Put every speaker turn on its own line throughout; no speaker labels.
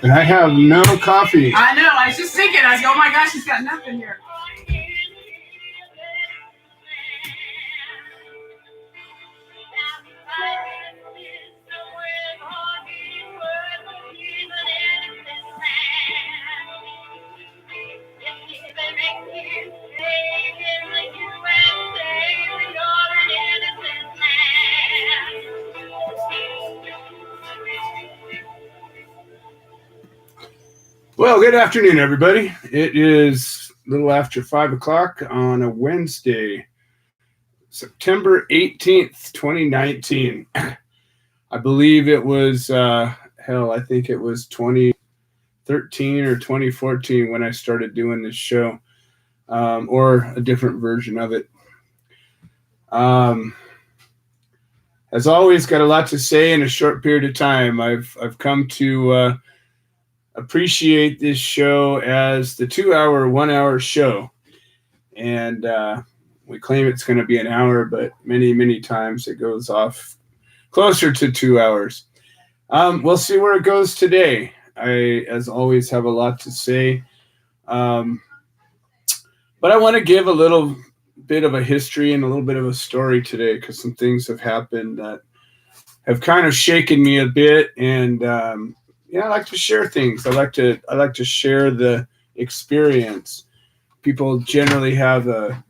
And I have no coffee.
I know. I was just thinking. I was like, oh my gosh, he's got nothing here.
Well, good afternoon, everybody. It is a little after 5 o'clock on a Wednesday, September 18th, 2019. I believe it was, I think it was 2013 or 2014 when I started doing this show, or a different version of it. As always, got a lot to say in a short period of time. I've come to appreciate this show as the 2-hour, 1 hour show. And we claim it's going to be an hour, but many times it goes off closer to 2 hours. We'll see where it goes today. I, as always, have a lot to say. But I want to give a little bit of a history and a little bit of a story today because some things have happened that have kind of shaken me a bit. And I like to share things. I like to share the experience. People generally have a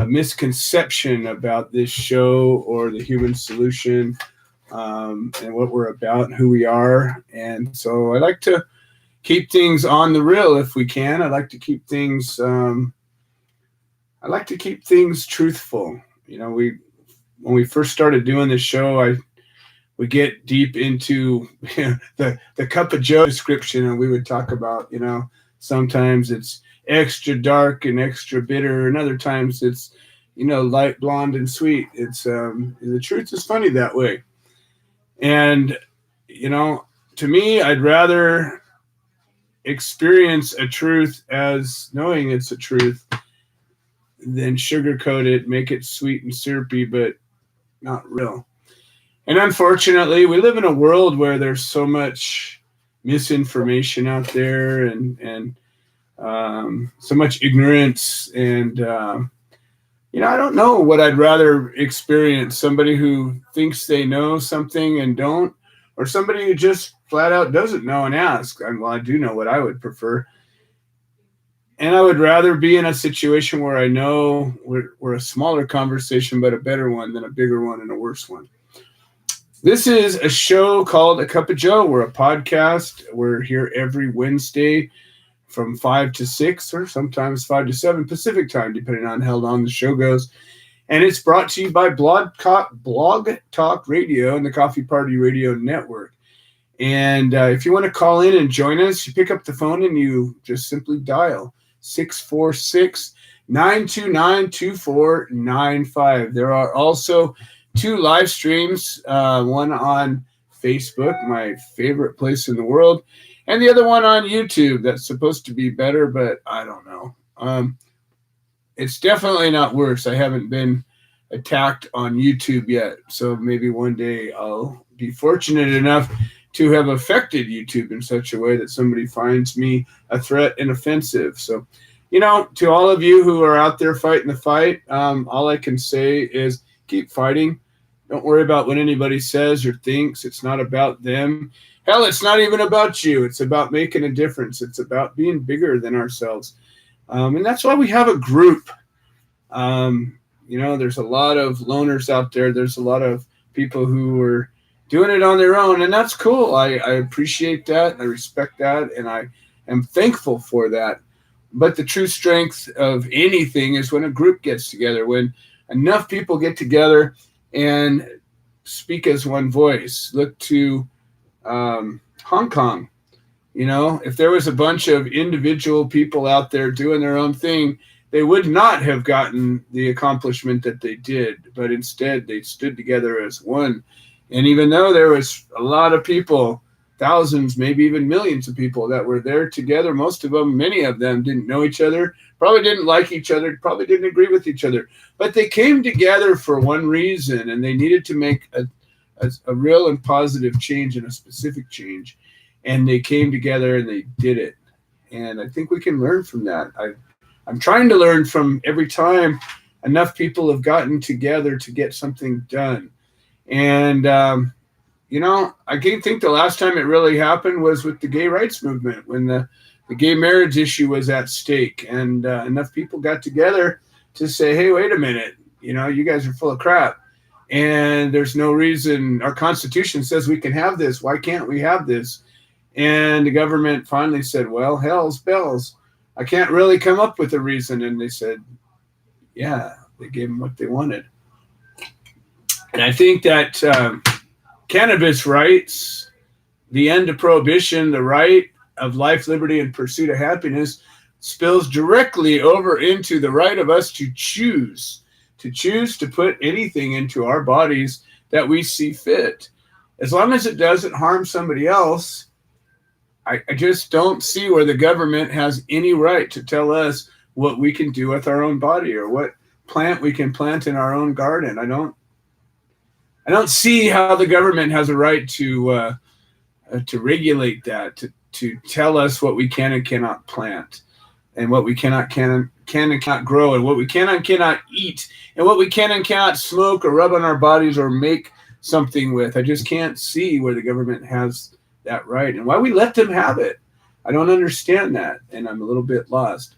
misconception about this show or the Human Solution, and what we're about, and who we are. And so I like to keep things on the real if we can. I like to keep things truthful. When we first started doing this show, we get deep into the cup of Joe description, and we would talk about, sometimes it's extra dark and extra bitter, and other times it's, light blonde and sweet. It's the truth is funny that way. And, to me, I'd rather experience a truth as knowing it's a truth than sugarcoat it, make it sweet and syrupy, but not real. And unfortunately, we live in a world where there's so much misinformation out there and so much ignorance. And, I don't know what I'd rather experience, somebody who thinks they know something and don't, or somebody who just flat out doesn't know and ask. Well, I do know what I would prefer. And I would rather be in a situation where I know we're a smaller conversation, but a better one than a bigger one and a worse one. This is a show called A Cup of Joe. We're a podcast. We're here every Wednesday from 5 to 6, or sometimes 5 to 7 Pacific time, depending on how long the show goes. And it's brought to you by Blog Talk Radio and the Coffee Party Radio Network. And if you want to call in and join us, you pick up the phone and you just simply dial 646-929-2495. There are also 2 live streams, one on Facebook, my favorite place in the world, and the other one on YouTube. That's supposed to be better, but I don't know. It's definitely not worse. I haven't been attacked on YouTube yet, so maybe one day I'll be fortunate enough to have affected YouTube in such a way that somebody finds me a threat and offensive. So, to all of you who are out there fighting the fight, all I can say is keep fighting. Don't worry about what anybody says or thinks. It's not about them. Hell, it's not even about you. It's about making a difference. It's about being bigger than ourselves. And that's why we have a group. There's a lot of loners out there. There's a lot of people who are doing it on their own, and that's cool. I appreciate that. I respect that, and I am thankful for that. But the true strength of anything is when a group gets together, when enough people get together and speak as one voice. Look to Hong Kong. If there was a bunch of individual people out there doing their own thing, they would not have gotten the accomplishment that they did. But instead, they stood together as one. And even though there was a lot of people, thousands, maybe even millions of people that were there together, many of them didn't know each other, probably didn't like each other, probably didn't agree with each other. But they came together for one reason, and they needed to make a real and positive change and a specific change. and they came together and they did it. And I think we can learn from that. I'm trying to learn from every time enough people have gotten together to get something done. And, I can't think the last time it really happened was with the gay rights movement, when the gay marriage issue was at stake, and enough people got together to say, hey, wait a minute, you guys are full of crap. And there's no reason. Our Constitution says we can have this. Why can't we have this? And the government finally said, well, hell's bells. I can't really come up with a reason. And they said, yeah, they gave them what they wanted. And I think that cannabis rights, the end of prohibition, the right of life, liberty, and pursuit of happiness spills directly over into the right of us to choose to put anything into our bodies that we see fit. As long as it doesn't harm somebody else, I just don't see where the government has any right to tell us what we can do with our own body or what plant we can plant in our own garden. I don't see how the government has a right to regulate that, to tell us what we can and cannot plant, and what we can and cannot grow, and what we can and cannot eat, and what we can and cannot smoke or rub on our bodies or make something with. I just can't see where the government has that right and why we let them have it. I don't understand that, and I'm a little bit lost.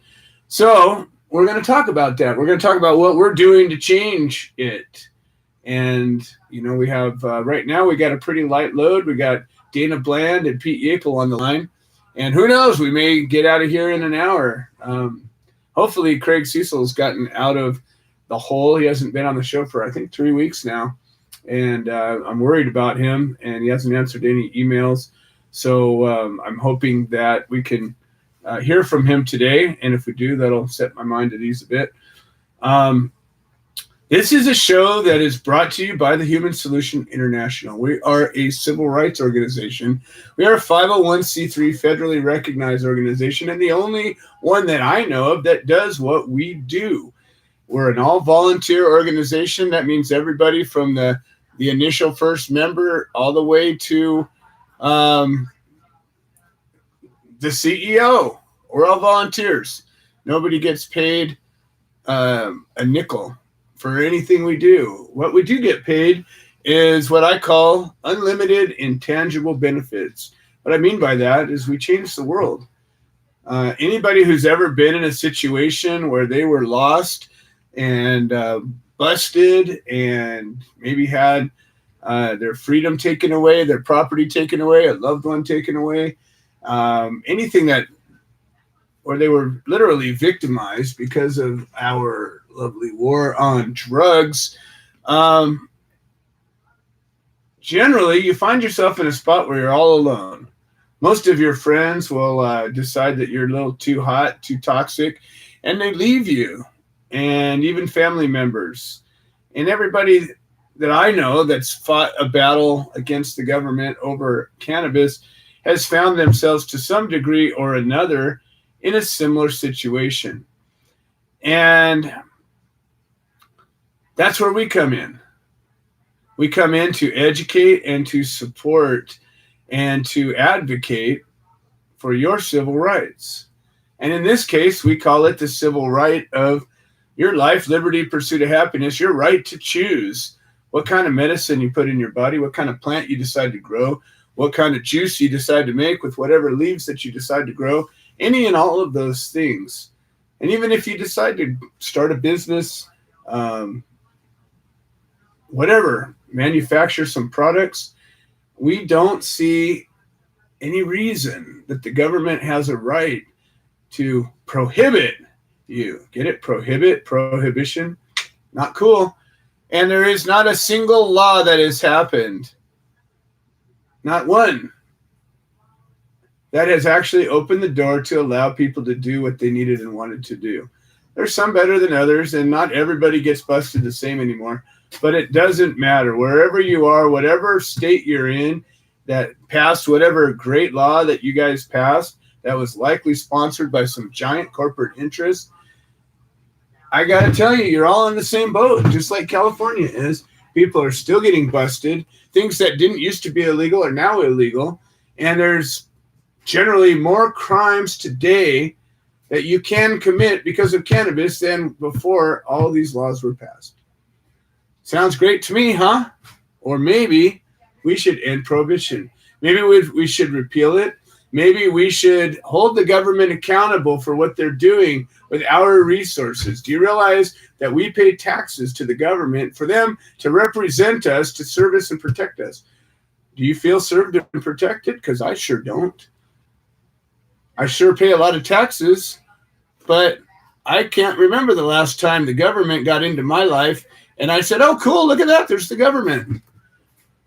So we're going to talk about that. We're going to talk about what we're doing to change it. And, we have right now we got a pretty light load. We got Dana Bland and Pete Yapel on the line. And who knows, we may get out of here in an hour. Hopefully Craig Cecil's gotten out of the hole. He hasn't been on the show for, I think, 3 weeks now. And I'm worried about him, and he hasn't answered any emails. So I'm hoping that we can hear from him today. And if we do, that'll set my mind at ease a bit. This is a show that is brought to you by the Human Solution International. We are a civil rights organization. We are a 501c3 federally recognized organization, and the only one that I know of that does what we do. We're an all-volunteer organization. That means everybody from the initial first member all the way to the CEO. We're all volunteers. Nobody gets paid a nickel for anything we do. What we do get paid is what I call unlimited intangible benefits. What I mean by that is we change the world. Anybody who's ever been in a situation where they were lost and busted and maybe had their freedom taken away, their property taken away, a loved one taken away, anything that where they were literally victimized because of our lovely war on drugs. Generally, you find yourself in a spot where you're all alone. Most of your friends will decide that you're a little too hot, too toxic, and they leave you, and even family members. And everybody that I know that's fought a battle against the government over cannabis has found themselves to some degree or another in a similar situation. And that's where we come in. We come in to educate and to support and to advocate for your civil rights. And in this case, we call it the civil right of your life, liberty, pursuit of happiness, your right to choose what kind of medicine you put in your body, what kind of plant you decide to grow, what kind of juice you decide to make with whatever leaves that you decide to grow, any and all of those things. And even if you decide to start a business, whatever, manufacture some products, we don't see any reason that the government has a right to prohibit you. Get it? Prohibit, prohibition. Not cool. And there is not a single law that has happened, not one, that has actually opened the door to allow people to do what they needed and wanted to do. There's some better than others, and not everybody gets busted the same anymore. But it doesn't matter. Wherever you are, whatever state you're in that passed whatever great law that you guys passed that was likely sponsored by some giant corporate interest, I got to tell you, you're all in the same boat, just like California is. People are still getting busted. Things that didn't used to be illegal are now illegal. And there's generally more crimes today that you can commit because of cannabis than before all these laws were passed. Sounds great to me, huh? Or maybe we should end prohibition. Maybe we should repeal it. Maybe we should hold the government accountable for what they're doing with our resources. Do you realize that we pay taxes to the government for them to represent us, to serve us and protect us? Do you feel served and protected? Because I sure don't. I sure pay a lot of taxes, but I can't remember the last time the government got into my life and I said, oh, cool, look at that, there's the government.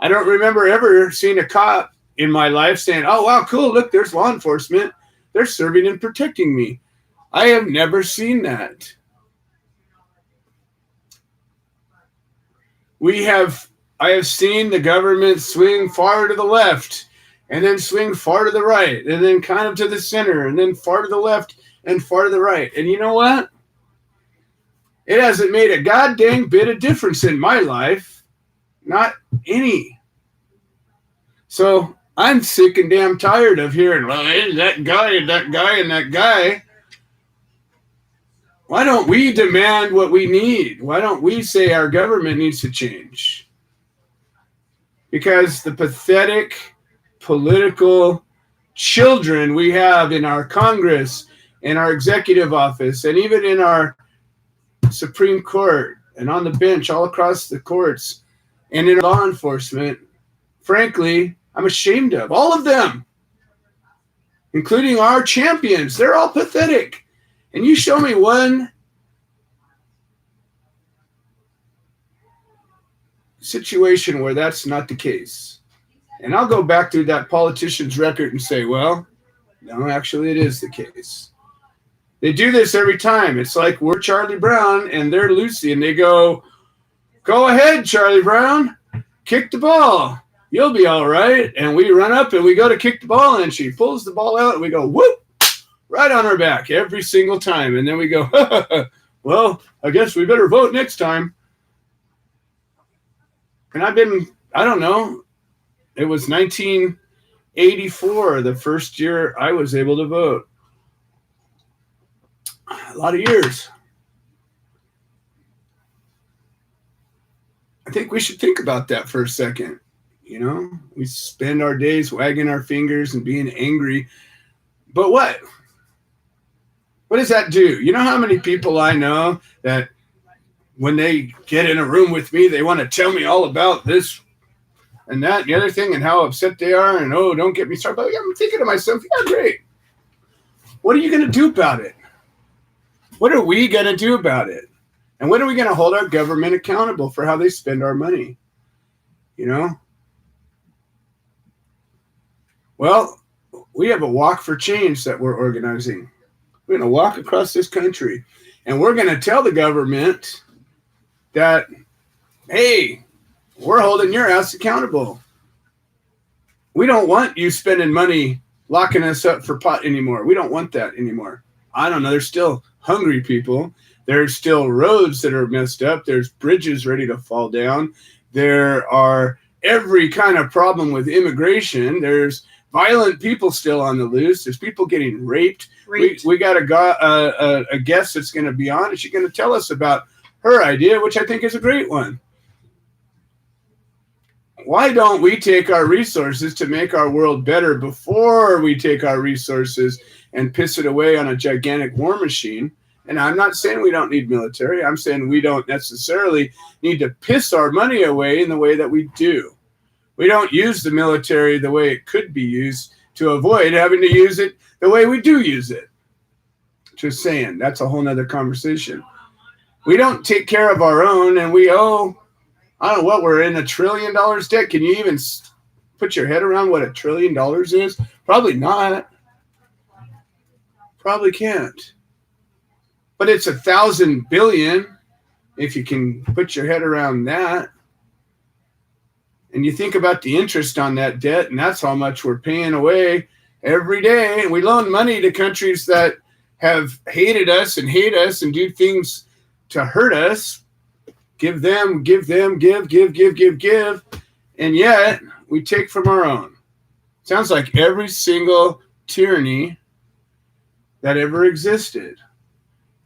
I don't remember ever seeing a cop in my life saying, oh, wow, cool, look, there's law enforcement. They're serving and protecting me. I have never seen that. I have seen the government swing far to the left and then swing far to the right and then kind of to the center and then far to the left and far to the right. And you know what? It hasn't made a goddamn bit of difference in my life. Not any. So I'm sick and damn tired of hearing, well, hey, that guy and that guy and that guy. Why don't we demand what we need? Why don't we say our government needs to change? Because the pathetic political children we have in our Congress, in our executive office, and even in our Supreme Court and on the bench all across the courts and in law enforcement, frankly, I'm ashamed of all of them, including our champions. They're all pathetic. And you show me one situation where that's not the case. And I'll go back through that politician's record and say, well, no, actually it is the case. They do this every time. It's like we're Charlie Brown and they're Lucy, and they go ahead, Charlie Brown, kick the ball. You'll be all right. And we run up and we go to kick the ball, and she pulls the ball out and we go, whoop, right on her back every single time. And then we go, well, I guess we better vote next time. And I don't know, it was 1984, the first year I was able to vote. A lot of years. I think we should think about that for a second. You know, we spend our days wagging our fingers and being angry. But what? What does that do? You know how many people I know that when they get in a room with me, they want to tell me all about this and that and the other thing and how upset they are. And, oh, don't get me started. But I'm thinking to myself, yeah, great. What are you going to do about it? What are we going to do about it? And when are we going to hold our government accountable for how they spend our money? You know? Well, we have a walk for change that we're organizing. We're going to walk across this country, and we're going to tell the government that, hey, we're holding your ass accountable. We don't want you spending money locking us up for pot anymore. We don't want that anymore. I don't know. There's still hungry people. There's still roads that are messed up. There's bridges ready to fall down. There are every kind of problem with immigration. There's violent people still on the loose. There's people getting raped. We got a guest that's going to be on, and she's going to tell us about her idea, which I think is a great one. Why don't we take our resources to make our world better before we take our resources and piss it away on a gigantic war machine? And I'm not saying we don't need military. I'm saying we don't necessarily need to piss our money away in the way that we do. We don't use the military the way it could be used to avoid having to use it the way we do use it. Just saying, that's a whole nother conversation. We don't take care of our own, and we owe, I don't know what, we're in $1 trillion debt. Can you even put your head around what $1 trillion is? Probably not. Probably can't. But it's 1,000 billion if you can put your head around that. And you think about the interest on that debt, and that's how much we're paying away every day. And we loan money to countries that have hated us and hate us and do things to hurt us. Give. And yet we take from our own. Sounds like every single tyranny that ever existed.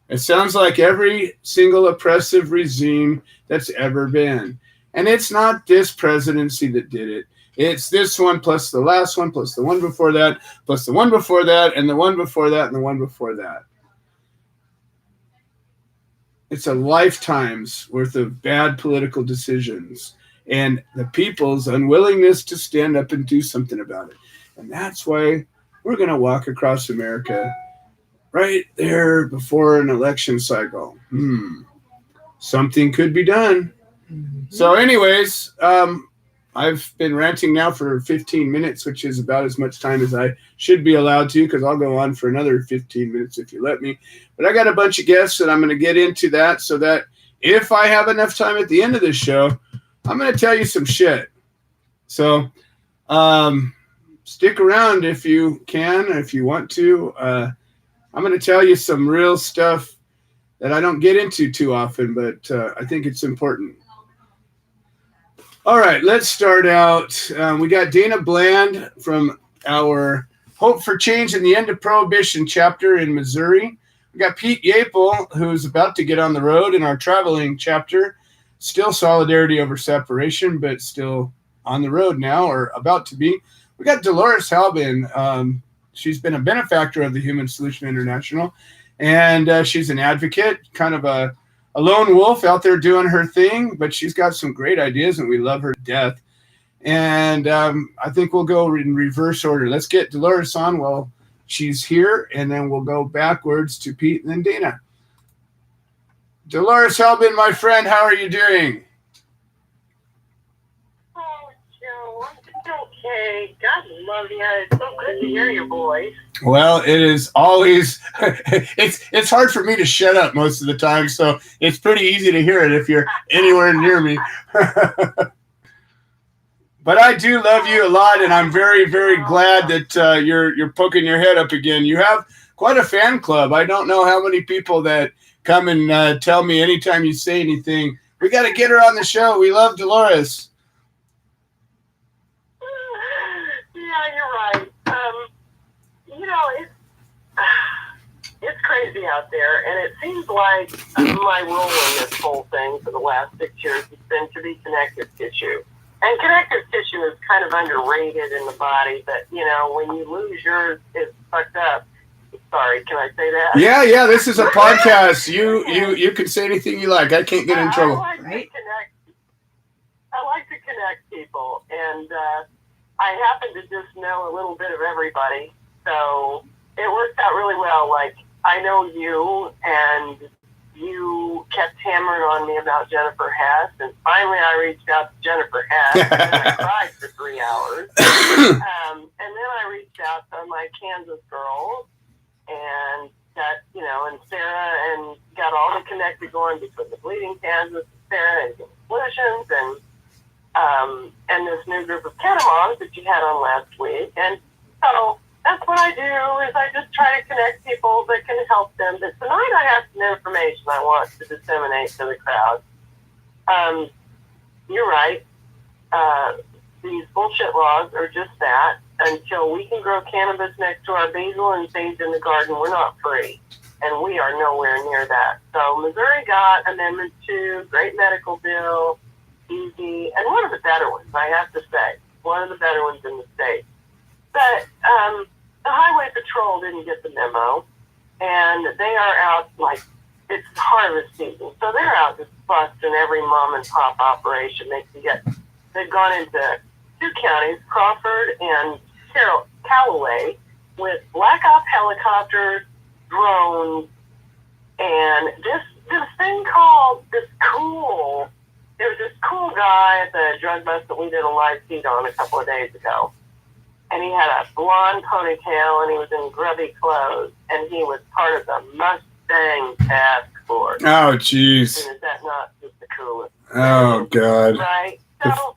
It sounds like every single oppressive regime that's ever been. And it's not this presidency that did it. It's this one plus the last one plus the one before that plus the one before that and the one before that and the one before that. It's a lifetime's worth of bad political decisions and the people's unwillingness to stand up and do something about it. And that's why we're going to walk across America right there before an election cycle. Something could be done. So anyways, I've been ranting now for 15 minutes, which is about as much time as I should be allowed to, because I'll go on for another 15 minutes if you let me. But I got a bunch of guests, and I'm going to get into that so that if I have enough time at the end of this show, I'm going to tell you some shit. So stick around if you can, if you want to. I'm going to tell you some real stuff that I don't get into too often, but I think it's important. All right, let's start out. We got Dana Bland from our Hope for Change and the End of Prohibition chapter in Missouri. We got Pete Yapel, who's about to get on the road in our traveling chapter. Still solidarity over separation, but still on the road now, or about to be. We got Dolores Halbin. She's been a benefactor of the Human Solution International, and she's an advocate, kind of a lone wolf out there doing her thing, but she's got some great ideas, and we love her to death. And I think we'll go in reverse order. Let's get Dolores on while she's here, and then we'll go backwards to Pete and then Dana. Dolores Halbin, my friend, how are you doing?
Oh, Joe, I'm okay. God love you. It's so good to hear your voice.
Well, it is always, it's hard for me to shut up most of the time, so it's pretty easy to hear it if you're anywhere near me. But I do love you a lot, and I'm very, very glad that you're poking your head up again. You have quite a fan club. I don't know how many people that come and tell me anytime you say anything, we got to get her on the show. We love Dolores.
Yeah, you're right. It's crazy out there, and it seems like my role in this whole thing for the last 6 years has been to be connective tissue. And connective tissue is kind of underrated in the body, but, when you lose yours, it's fucked up. Sorry, can I say that?
Yeah, this is a podcast. You can say anything you like. I can't get in trouble.
I like to connect people, and I happen to just know a little bit of everybody, so it worked out really well. Like, I know you, and you kept hammering on me about Jennifer Hess, and finally I reached out to Jennifer Hess, and then I cried for 3 hours. And then I reached out to my Kansas girls, and got, and Sarah, and got all the connected going between the Bleeding Kansas, Sarah, and Solutions, and this new group of Ketamons that you had on last week. And so that's what I do, is I just try to connect people that can help them. But tonight I have some information I want to disseminate to the crowd. You're right. These bullshit laws are just that. Until we can grow cannabis next to our basil and sage in the garden, we're not free. And we are nowhere near that. So Missouri got Amendment 2, great medical bill, easy, and one of the better ones, I have to say. One of the better ones in the state. But the Highway Patrol didn't get the memo, and they are out, like, it's harvest season. So they're out just busting every mom and pop operation they can get. They've gone into 2 counties, Crawford and Callaway, with Black Ops helicopters, drones, and this thing called there was this cool guy at the drug bust that we did a live feed on a couple of days ago. And he had a blonde ponytail, and he was in grubby clothes, and he was part of the Mustang Task Force.
Oh, jeez.
And is that not just the coolest?
Oh, God.
Right? So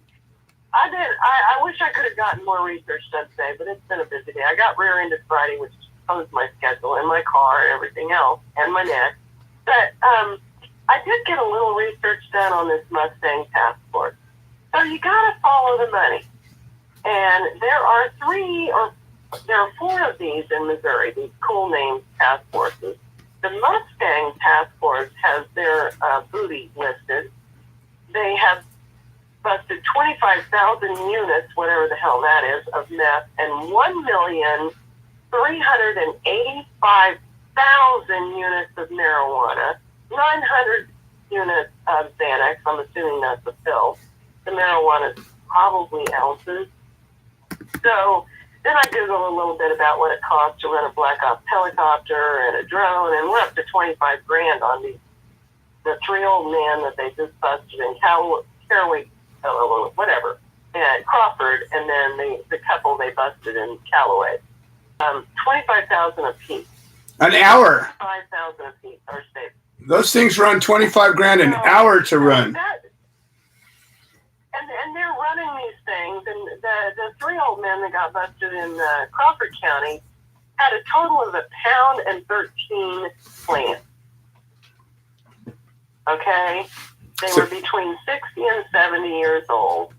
I wish I could have gotten more research done today, but it's been a busy day. I got rear-ended Friday, which posed my schedule, and my car, and everything else, and my neck. But I did get a little research done on this Mustang Task Force. So you got to follow the money. And there are 3 or there are 4 of these in Missouri, these cool named task forces. The Mustang Task Force has their booty listed. They have busted 25,000 units, whatever the hell that is, of meth, and 1,385,000 units of marijuana, 900 units of Xanax. I'm assuming that's a pill. The marijuana is probably ounces. So then I Googled a little bit about what it costs to run a Black Ops helicopter and a drone, and we're up to $25,000 on these. The 3 old men that they just busted in Caraway, whatever, and Crawford, and then the couple they busted in Callaway. 25,000 apiece.
An hour.
5,000 apiece are safe.
Those things run $25,000 an hour to run.
And they're running these things, and the 3 old men that got busted in Crawford County had a total of 1.13 pounds plants. Okay? They were between 60 and 70 years old,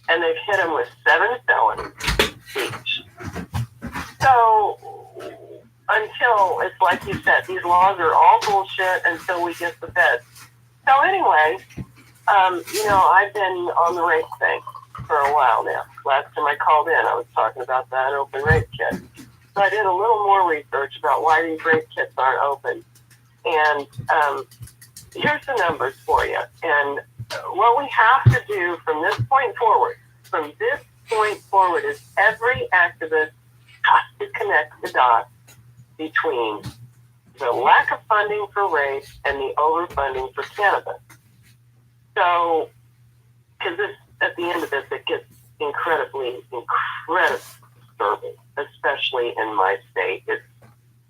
and they've hit them with 7 felonies each. So, until, it's like you said, these laws are all bullshit until we get the feds. So anyway, I've been on the rape thing for a while now. Last time I called in, I was talking about that open rape kit. So I did a little more research about why these rape kits aren't open. And here's the numbers for you. And what we have to do from this point forward, is every activist has to connect the dots between the lack of funding for rape and the overfunding for cannabis. So, because at the end of this, it gets incredibly disturbing, especially in my state.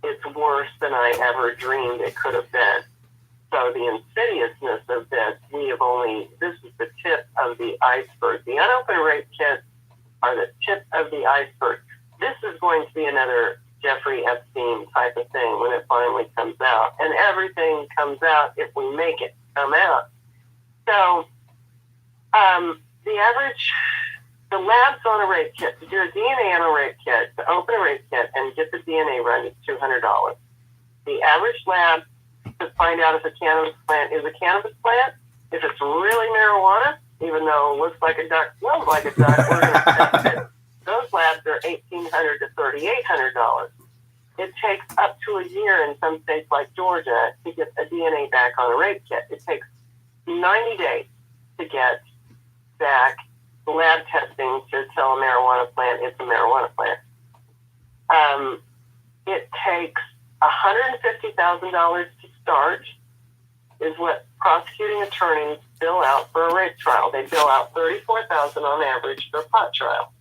It's worse than I ever dreamed it could have been. So the insidiousness of this, this is the tip of the iceberg. The unopened rape kits are the tip of the iceberg. This is going to be another Jeffrey Epstein type of thing when it finally comes out. And everything comes out if we make it come out. So the labs on a rape kit, to do a DNA on a rape kit, to open a rape kit and get the DNA run is $200. The average lab to find out if a cannabis plant is a cannabis plant, if it's really marijuana, even though it looks like a duck, smells like a duck, we're going to test it. Those labs are $1,800 to $3,800. It takes up to a year in some states like Georgia to get a DNA back on a rape kit. It takes 90 days to get back the lab testing to tell a marijuana plant it's a marijuana plant. It takes $150,000 to start, is what prosecuting attorneys bill out for a rape trial. They bill out $34,000 on average for a pot trial.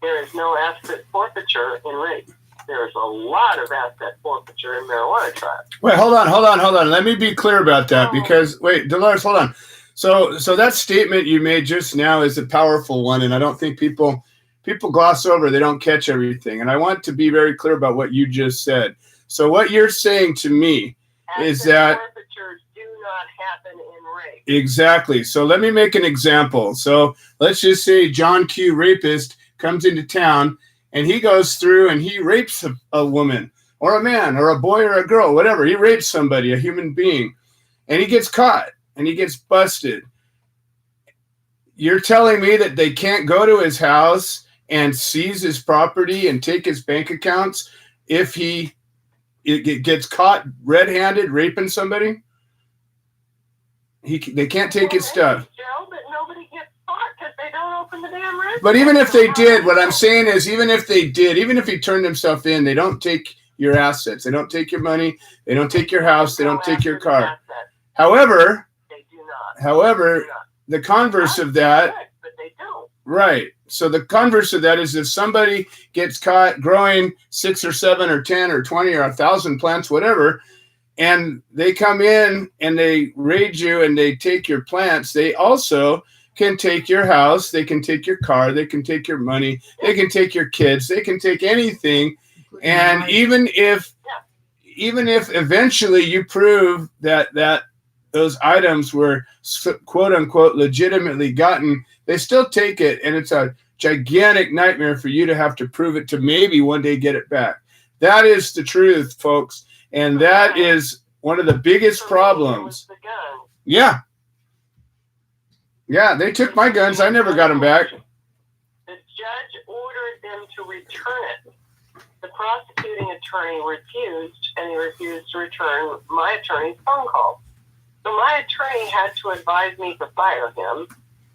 There is no asset forfeiture in rape. There's a lot of asset forfeiture in marijuana trials.
Wait, hold on. Let me be clear about that because, wait, Dolores, hold on. So that statement you made just now is a powerful one, and I don't think people gloss over. They don't catch everything. And I want to be very clear about what you just said. So what you're saying to me is that
forfeitures do not happen in rape.
Exactly. So let me make an example. So let's just say John Q. Rapist comes into town and he goes through and he rapes a woman or a man or a boy or a girl, whatever. He rapes somebody, a human being, and he gets caught and he gets busted. You're telling me that they can't go to his house and seize his property and take his bank accounts if he gets caught red-handed raping somebody? They can't take his stuff.
Joe, but nobody gets caught because they don't open the damn register.
But even if they did, what I'm saying is even if he turned himself in, they don't take your assets. They don't take your money. They don't take your house. They don't take your car. However,
they do not.
The converse of that,
but they don't.
Right. So the converse of that is if somebody gets caught growing 6 or 7 or 10 or 20 or 1,000 plants, whatever, and they come in and they raid you and they take your plants, they also can take your house, they can take your car, they can take your money, they can take your kids, they can take anything. And even if eventually you prove that those items were quote unquote legitimately gotten, they still take it, and it's a gigantic nightmare for you to have to prove it to maybe one day get it back. That is the truth, folks. And that is one of the biggest problems.
The gun.
Yeah. Yeah, they took my guns. I never got them back.
The judge ordered them to return it. The prosecuting attorney refused, and he refused to return my attorney's phone call. So my attorney had to advise me to fire him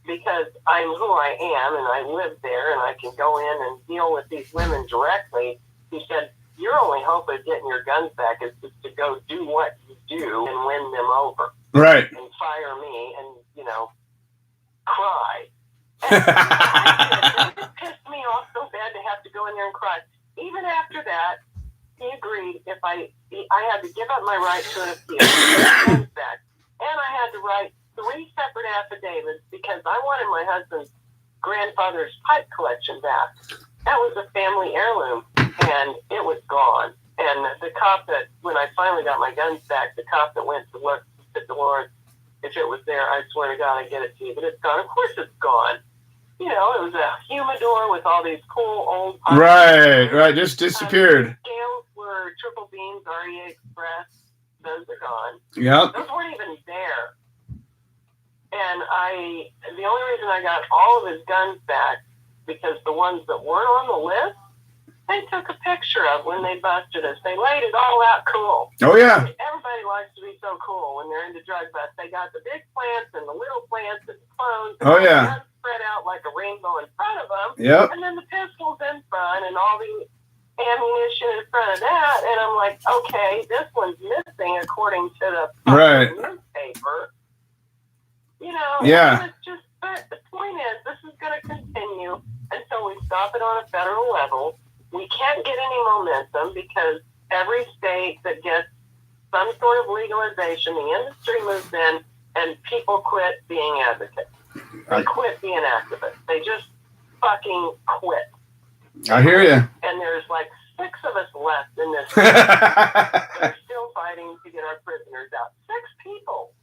because I'm who I am, and I live there, and I can go in and deal with these women directly. He said, your only hope of getting your guns back is just to go do what you do and win them over.
Right.
And fire me and, cry. And it pissed me off so bad to have to go in there and cry. Even after that, he agreed if I had to give up my right to an appeal, and I had to write 3 separate affidavits because I wanted my husband's grandfather's pipe collection back. That was a family heirloom, and it was gone. And the cop that, when I finally got my guns back, the cop that went to look said to Lord, if it was there, I swear to God, I'd get it to you. But it's gone. Of course it's gone. It was a humidor with all these cool old...
Right. Just disappeared.
Scales were triple beams, REA Express. Those are gone.
Yep.
Those weren't even there. And the only reason I got all of his guns back, because the ones that weren't on the list, they took a picture of when they busted us. They laid it all out cool.
Oh, yeah.
Everybody likes to be so cool when they're into drug busts. They got the big plants and the little plants and the clones.
Oh, yeah.
Spread out like a rainbow in front of them.
Yep.
And then the pistols in front and all the ammunition in front of that. And I'm like, okay, this one's missing according to the newspaper.
Yeah.
It's just, but the point is, this is going to continue until we stop it on a federal level. We can't get any momentum because every state that gets some sort of legalization, the industry moves in and people quit being advocates. They quit being activists. They just fucking quit.
I hear you.
And there's like 6 of us left in this that are still fighting to get our prisoners out. 6 people.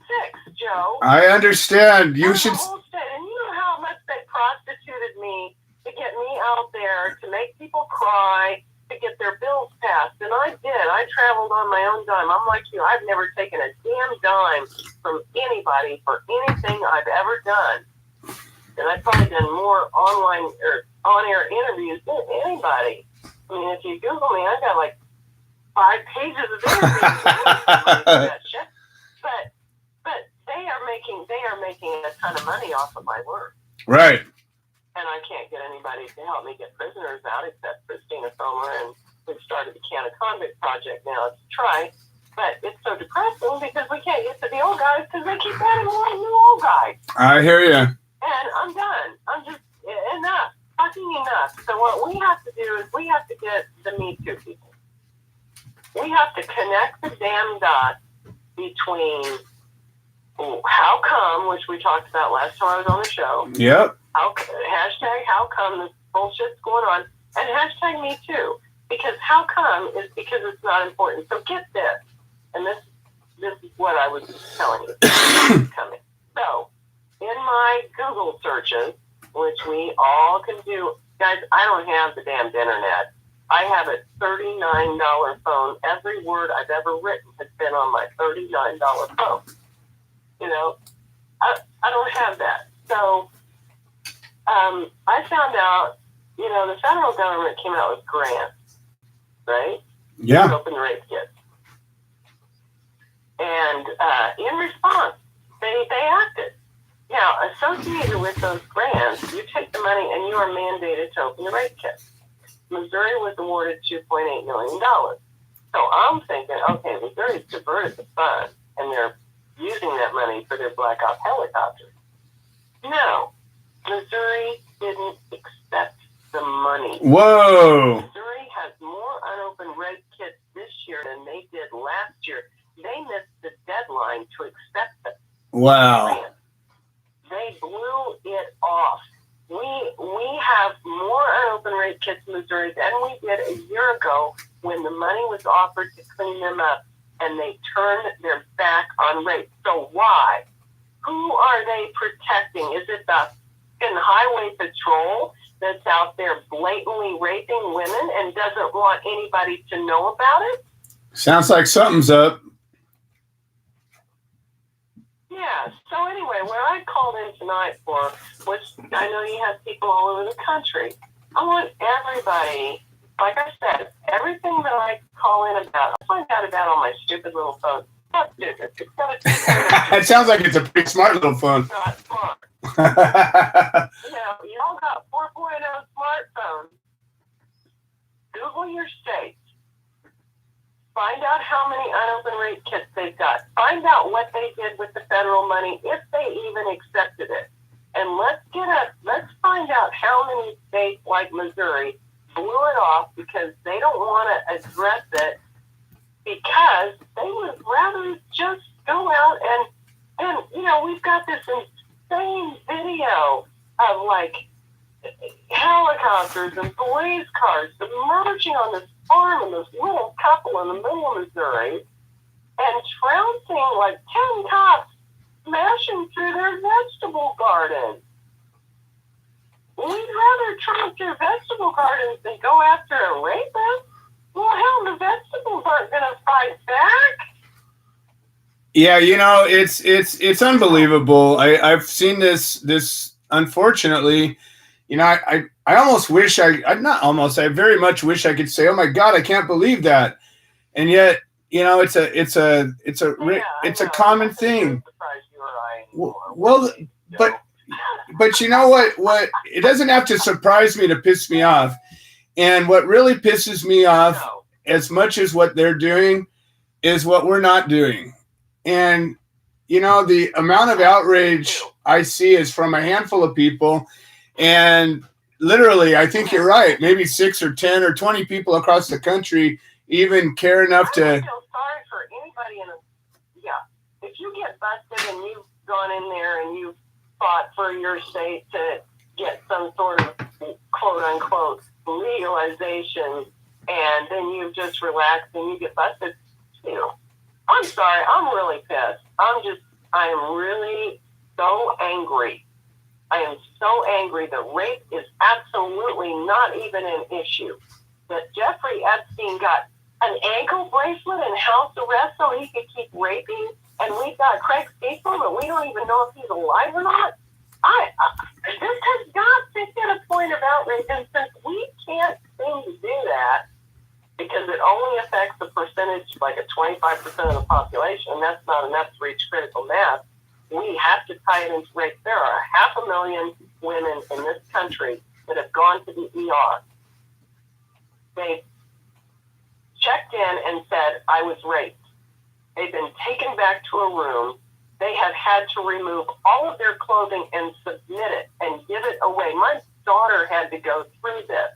6, Joe.
I understand. You
That's
should...
the whole state. And you know how much they prostituted me to get me out there, to make people cry, to get their bills passed. And I did. I traveled on my own dime. I'm like you. I've never taken a damn dime from anybody for anything I've ever done. And I've probably done more online or on-air interviews than anybody. I mean, if you Google me, I've got like 5 pages of interviews. That shit. But they are making a ton of money off of my work.
Right.
And I can't get anybody to help me get prisoners out except Christina Fomer, and we've started the Can of Convict Project now to try. But it's so depressing because we can't get to the old guys because they keep adding more new old guys.
I hear you.
And I'm done. I'm just enough. Fucking enough. So what we have to do is we have to get the Me Too people. We have to connect the damn dots between how come, which we talked about last time I was on the show.
Yep.
Hashtag how come this bullshit's going on, and hashtag Me Too. Because how come is because it's not important. So get this, and this is what I was telling you. Coming. So in my Google searches, which we all can do, guys, I don't have the damned internet. I have a $39 phone. Every word I've ever written has been on my $39 phone. I don't have that. So I found out, the federal government came out with grants, right?
Yeah.
Open rape kits. And in response, they acted. Now, associated with those grants, you take the money and you are mandated to open the rape kit. Missouri was awarded $2.8 million. So I'm thinking, okay, Missouri's diverted the funds, and they're using that money for their Black Ops helicopters. No, Missouri didn't accept the money.
Whoa.
Missouri has more unopened rape kits this year than they did last year. They missed the deadline to accept it.
Wow.
They blew it off. We have more unopened rape kits in Missouri than we did a year ago when the money was offered to clean them up, and they turned their back on rape. So why? who are they protecting? Is it the fucking highway patrol that's out there blatantly raping women and doesn't want anybody to know about it?
Sounds like something's up.
Yeah, so anyway, what I called in tonight for was, I know you have people all over the country. I want everybody, like I said, everything that I call in about, I find out about on my stupid little phone. Not stupid. It's got a
It sounds like it's a pretty smart little phone.
not smart. Y'all got 4.0 smartphones. Google your state. Find out how many unopened rape kits they've got. Find out what they did with the federal money, if they even accepted it. And let's find out how many states like Missouri blew it off because they don't want to address it, because they would rather just go out and we've got this insane video of like helicopters and police cars submerging on this farm and this little couple in the middle of Missouri and trouncing like 10 cops smashing through their vegetable garden. We'd rather trounce their vegetable gardens than go after a rapist. Well, hell, the vegetables aren't going to fight back.
Yeah, it's unbelievable. I've seen this unfortunately. I almost wish I very much wish I could say, oh my God, I can't believe that. And yet, it's a common thing. Well, but you know what, it doesn't have to surprise me to piss me off. And what really pisses me off as much as what they're doing is what we're not doing. And, the amount of outrage I see is from a handful of people. And literally, I think you're right. Maybe 6 or 10 or 20 people across the country even care enough to.
I feel sorry for anybody if you get busted and you've gone in there and you fought for your state to get some sort of quote unquote legalization, and then you just relax and you get busted, I'm sorry, I'm really pissed. I am really so angry. I am so angry that rape is absolutely not even an issue. That Jeffrey Epstein got an ankle bracelet and house arrest so he could keep raping, and we've got Craig Steeple, but we don't even know if he's alive or not. This has got to get a point of outrage, and since we can't seem to do that, because it only affects a percentage, like a 25% of the population, and that's not enough to reach critical mass, we have to tie it into rape. There are 500,000 women in this country that have gone to the ER. They've checked in and said, I was raped. They've been taken back to a room. They have had to remove all of their clothing and submit it and give it away. My daughter had to go through this.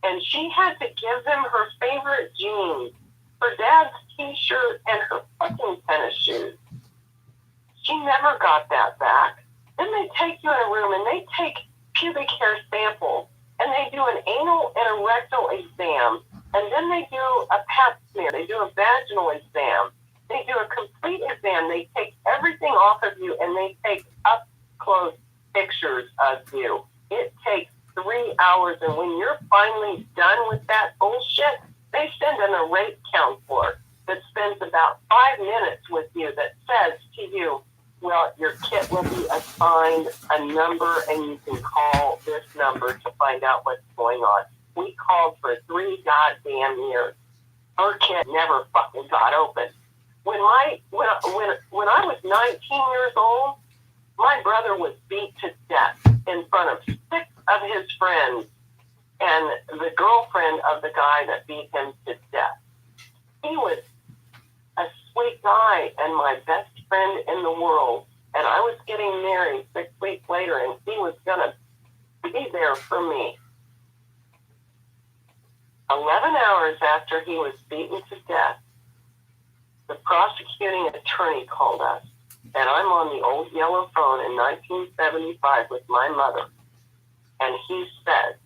And she had to give them her favorite jeans, her dad's t-shirt, and her fucking tennis shoes. She never got that back. Then they take you in a room and they take pubic hair samples and they do an anal and a rectal exam, and then they do a pap smear. They do a vaginal exam. They do a complete exam. They take everything off of you and they take up close pictures of you. It takes 3 hours, and when you're finally done with that bullshit, they send in a rape counselor that spends about 5 minutes with you that says to you, well, your kit will be assigned a number and you can call this number to find out what's going on. We called for 3 goddamn years. Her kit never fucking got open. When I was 19 years old, my brother was beat to death in front of 6 of his friends and the girlfriend of the guy that beat him to death. He was a sweet guy and my best friend in the world, and I was getting married 6 weeks later, and he was gonna be there for me. 11 hours after he was beaten to death, the prosecuting attorney called us, and I'm on the old yellow phone in 1975 with my mother, and he said,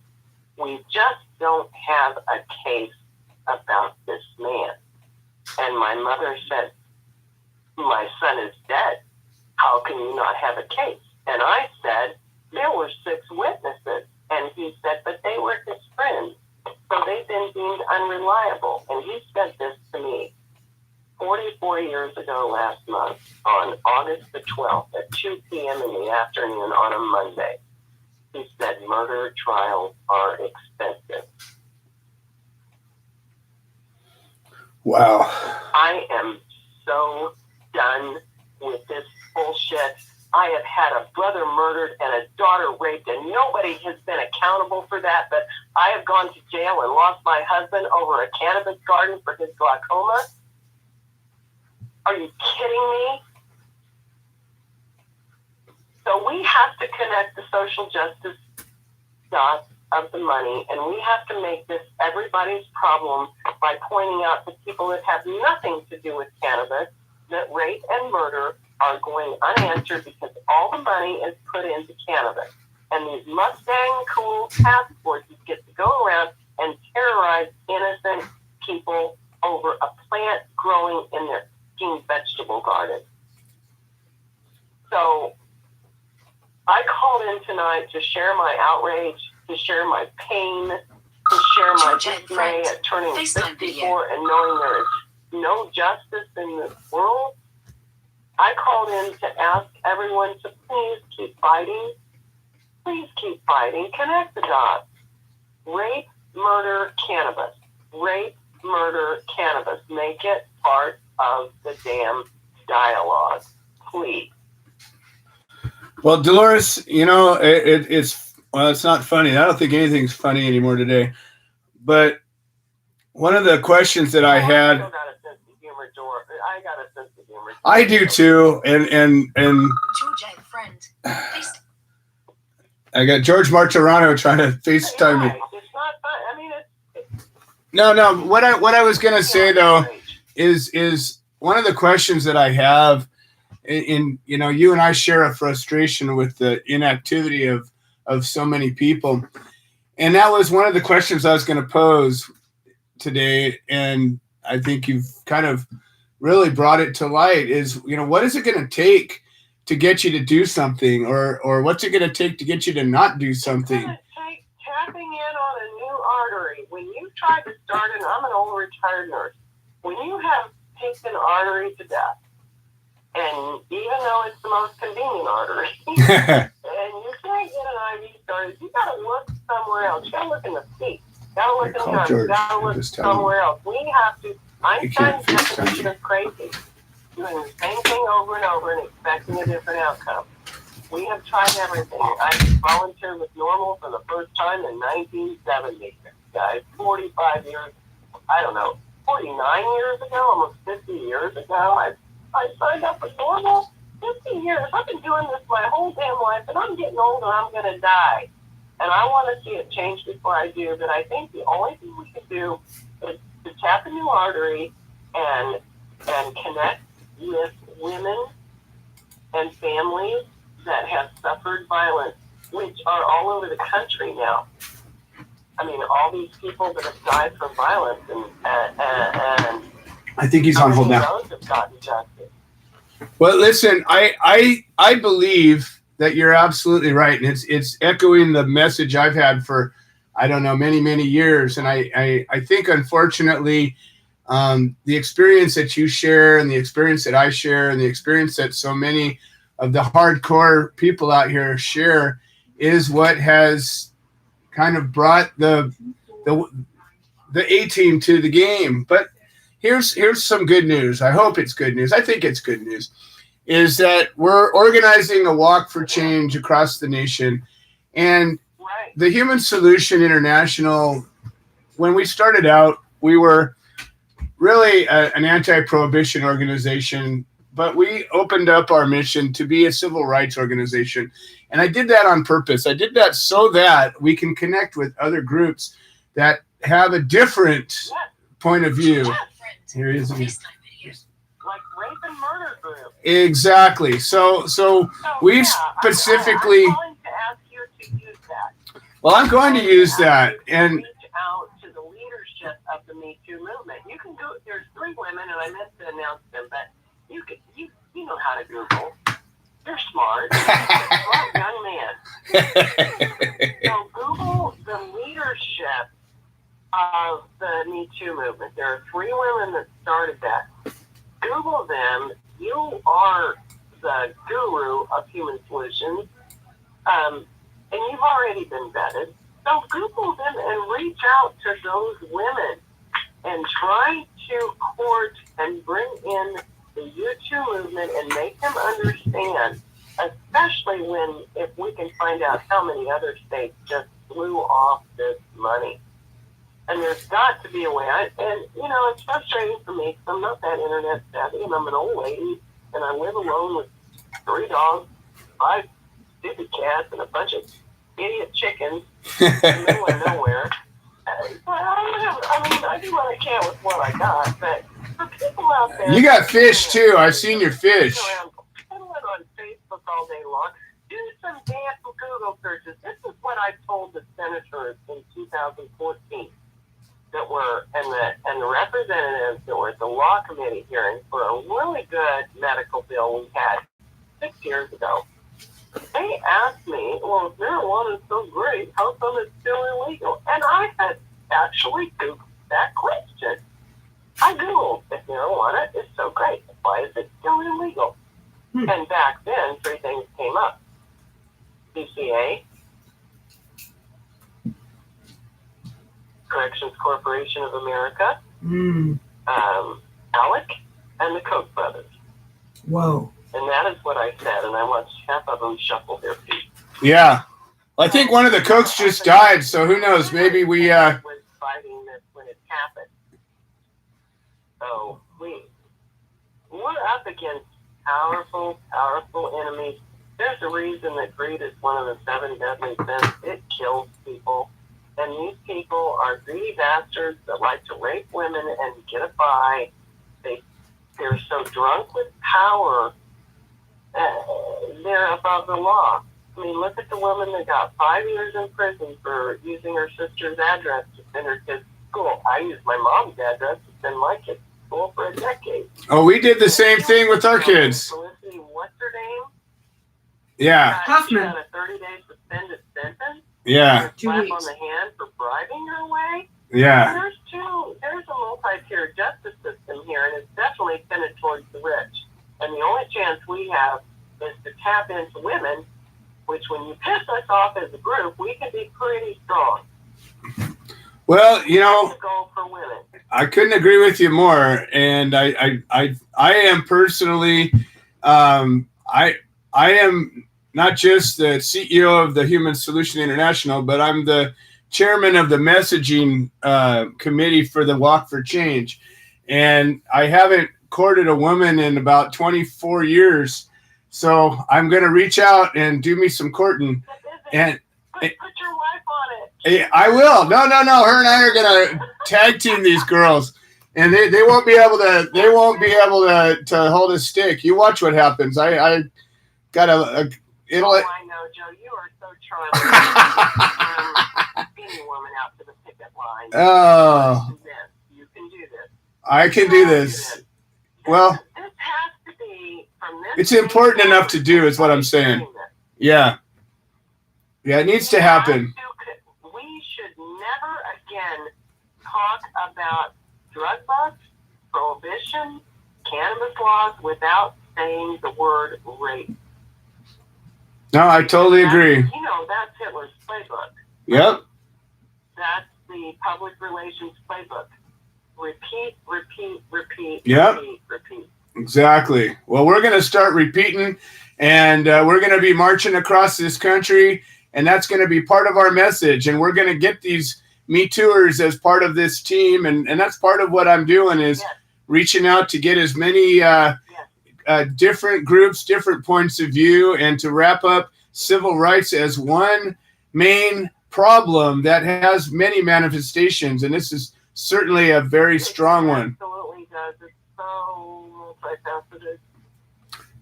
we just don't have a case about this man. And my mother said, my son is dead. how can you not have a case? And I said, there were 6 witnesses. And he said, but they were his friends. So they've been deemed unreliable. And he said this to me 44 years ago last month on August the 12th at 2 p.m. in the afternoon on a Monday. He said, murder trials are expensive.
Wow.
I am so done with this bullshit. I have had a brother murdered and a daughter raped, and nobody has been accountable for that, but I have gone to jail and lost my husband over a cannabis garden for his glaucoma. Are you kidding me? So we have to connect the social justice dots of the money, and we have to make this everybody's problem by pointing out to people that have nothing to do with cannabis that rape and murder are going unanswered because all the money is put into cannabis. And these Mustang cool task forces get to go around and terrorize innocent people over a plant growing in their vegetable garden. So I called in tonight to share my outrage, to share my pain, to share my dismay at turning 64 and knowing there is no justice in this world. I called in to ask everyone to please keep fighting. Please keep fighting. Connect the dots. Rape, murder, cannabis. Rape, murder, cannabis. Make it part of the damn dialogue. Please.
Well, Dolores, you know, it's not funny. I don't think anything's funny anymore today. But one of the questions that I had,
I got a sense of humor, George. I got a sense of humor.
I do too, and
George, I have a friend.
I got George Martirano trying to FaceTime me.
It's not fun. I mean, it's
No. What I was gonna say though is one of the questions that I have. In you know, you and I share a frustration with the inactivity of so many people, and that was one of the questions I was going to pose today. And I think you've kind of really brought it to light. Is, you know, what is it going to take to get you to do something, or what's it going to take to get you to not do something?
It's going to take tapping in on a new artery. When you try to start, and I'm an old retired nurse, when you have picked an artery to death. And even though it's the most convenient artery, and you can't get an IV started, you got to look somewhere else. You got to look in the feet. You got to look in the arms. You got to look somewhere else. We have to. Einstein's definition of crazy, doing the same thing over and over and expecting a different outcome. We have tried everything. I volunteered with Normal for the first time in 1970, guys. 45 years, 49 years ago, almost 50 years ago. I signed up for Normal 50 years. I've been doing this my whole damn life, and I'm getting old and I'm going to die. And I want to see it change before I do, but I think the only thing we can do is to tap a new artery and connect with women and families that have suffered violence, which are all over the country now. I mean, all these people that have died from violence, and
I think he's on hold now. Well, listen, I believe that you're absolutely right, and it's echoing the message I've had for, I don't know, many years. And I think, unfortunately, the experience that you share, and the experience that I share, and the experience that so many of the hardcore people out here share, is what has kind of brought the A-team to the game. But Here's some good news. I hope it's good news. I think it's good news. Is that we're organizing a walk for change across the nation. And the Human Solution International, when we started out, we were really an anti-prohibition organization, but we opened up our mission to be a civil rights organization. And I did that on purpose. I did that so that we can connect with other groups that have a different point of view. Here he is again.
Like rape and murder group.
Exactly. So we've specifically.
I'm going to ask you to use that.
Well, I'm going to use that and
reach out to the leadership of the Me Too movement. You can go. There's 3 women, and I meant to announce them, but you know how to Google. You're smart. You're a smart young man. So Google the leadership of the Me Too movement. There are 3 women that started that. Google them. You are the guru of human solutions, and you've already been vetted. So Google them and reach out to those women and try to court and bring in the U2 movement and make them understand, especially if we can find out how many other states just blew off this money. And there's got to be a way. It's frustrating for me because I'm not that internet savvy, and I'm an old lady, and I live alone with 3 dogs, 5 stupid cats, and a bunch of idiot chickens in the middle of nowhere. I do what I can with what I got, but for people out there...
You got fish, too. I've seen your fish.
Fiddling on Facebook all day long. Do some damn Google searches. This is what I told the senators in 2014 that were, and the representatives that were at the law committee hearing for a really good medical bill we had 6 years ago. They asked me, well, if marijuana is so great, how come it's still illegal? And I had actually Googled that question. I Googled, if marijuana is so great, why is it still illegal? And back then, 3 things came up. CCA, Corrections Corporation of America, ALEC, and the Koch brothers.
Whoa.
And that is what I said, and I watched half of them shuffle their feet.
Yeah. I think one of the Kochs just died, so who knows? Maybe we...
was fighting this when it happened. So we're up against powerful enemies. There's a reason that greed is one of the 7 deadly sins. It kills people. And these people are greedy bastards that like to rape women and get a buy. They're so drunk with power, they're above the law. I mean, look at the woman that got 5 years in prison for using her sister's address to send her kids to school. I used my mom's address to send my kids to school for a decade.
Oh, we did the same thing with our kids.
Felicity, what's her name?
Yeah.
Huffman.
She got a 30-day suspended sentence.
Yeah.
2
Slap
weeks.
on the hand for bribing her away.
Yeah.
There's a multi-tier justice system here, and it's definitely tended towards the rich. And the only chance we have is to tap into women, which when you piss us off as a group, we can be pretty strong.
Well,
That's the goal for women.
I couldn't agree with you more. And I am personally, I am not just the CEO of the Human Solution International, but I'm the chairman of the messaging committee for the Walk for Change. And I haven't courted a woman in about 24 years. So I'm going to reach out and do me some courting. And
Put your wife on it.
I will. No. Her and I are going to tag team these girls. And they won't be able to hold a stick. You watch what happens. I got it'll.
Oh, I know, Joe. You are so charming. Any woman out to the picket line.
Oh.
You can do this.
I can do this. Well,
this has to be from this.
it's important enough to do, is what I'm saying. Yeah. Yeah, it needs to happen.
We should never again talk about drug busts, prohibition, cannabis laws without saying the word rape.
No, I totally agree.
That's Hitler's playbook.
Yep.
That's the public relations playbook. Repeat.
Yep.
Repeat.
Exactly. Well, we're going to start repeating, and we're going to be marching across this country, and that's going to be part of our message. And we're going to get these Me Too'ers as part of this team, and that's part of what I'm doing is reaching out to get as many different groups, different points of view, and to wrap up civil rights as one main problem that has many manifestations. And this is certainly a very strong one.
Absolutely does. It's so multifaceted.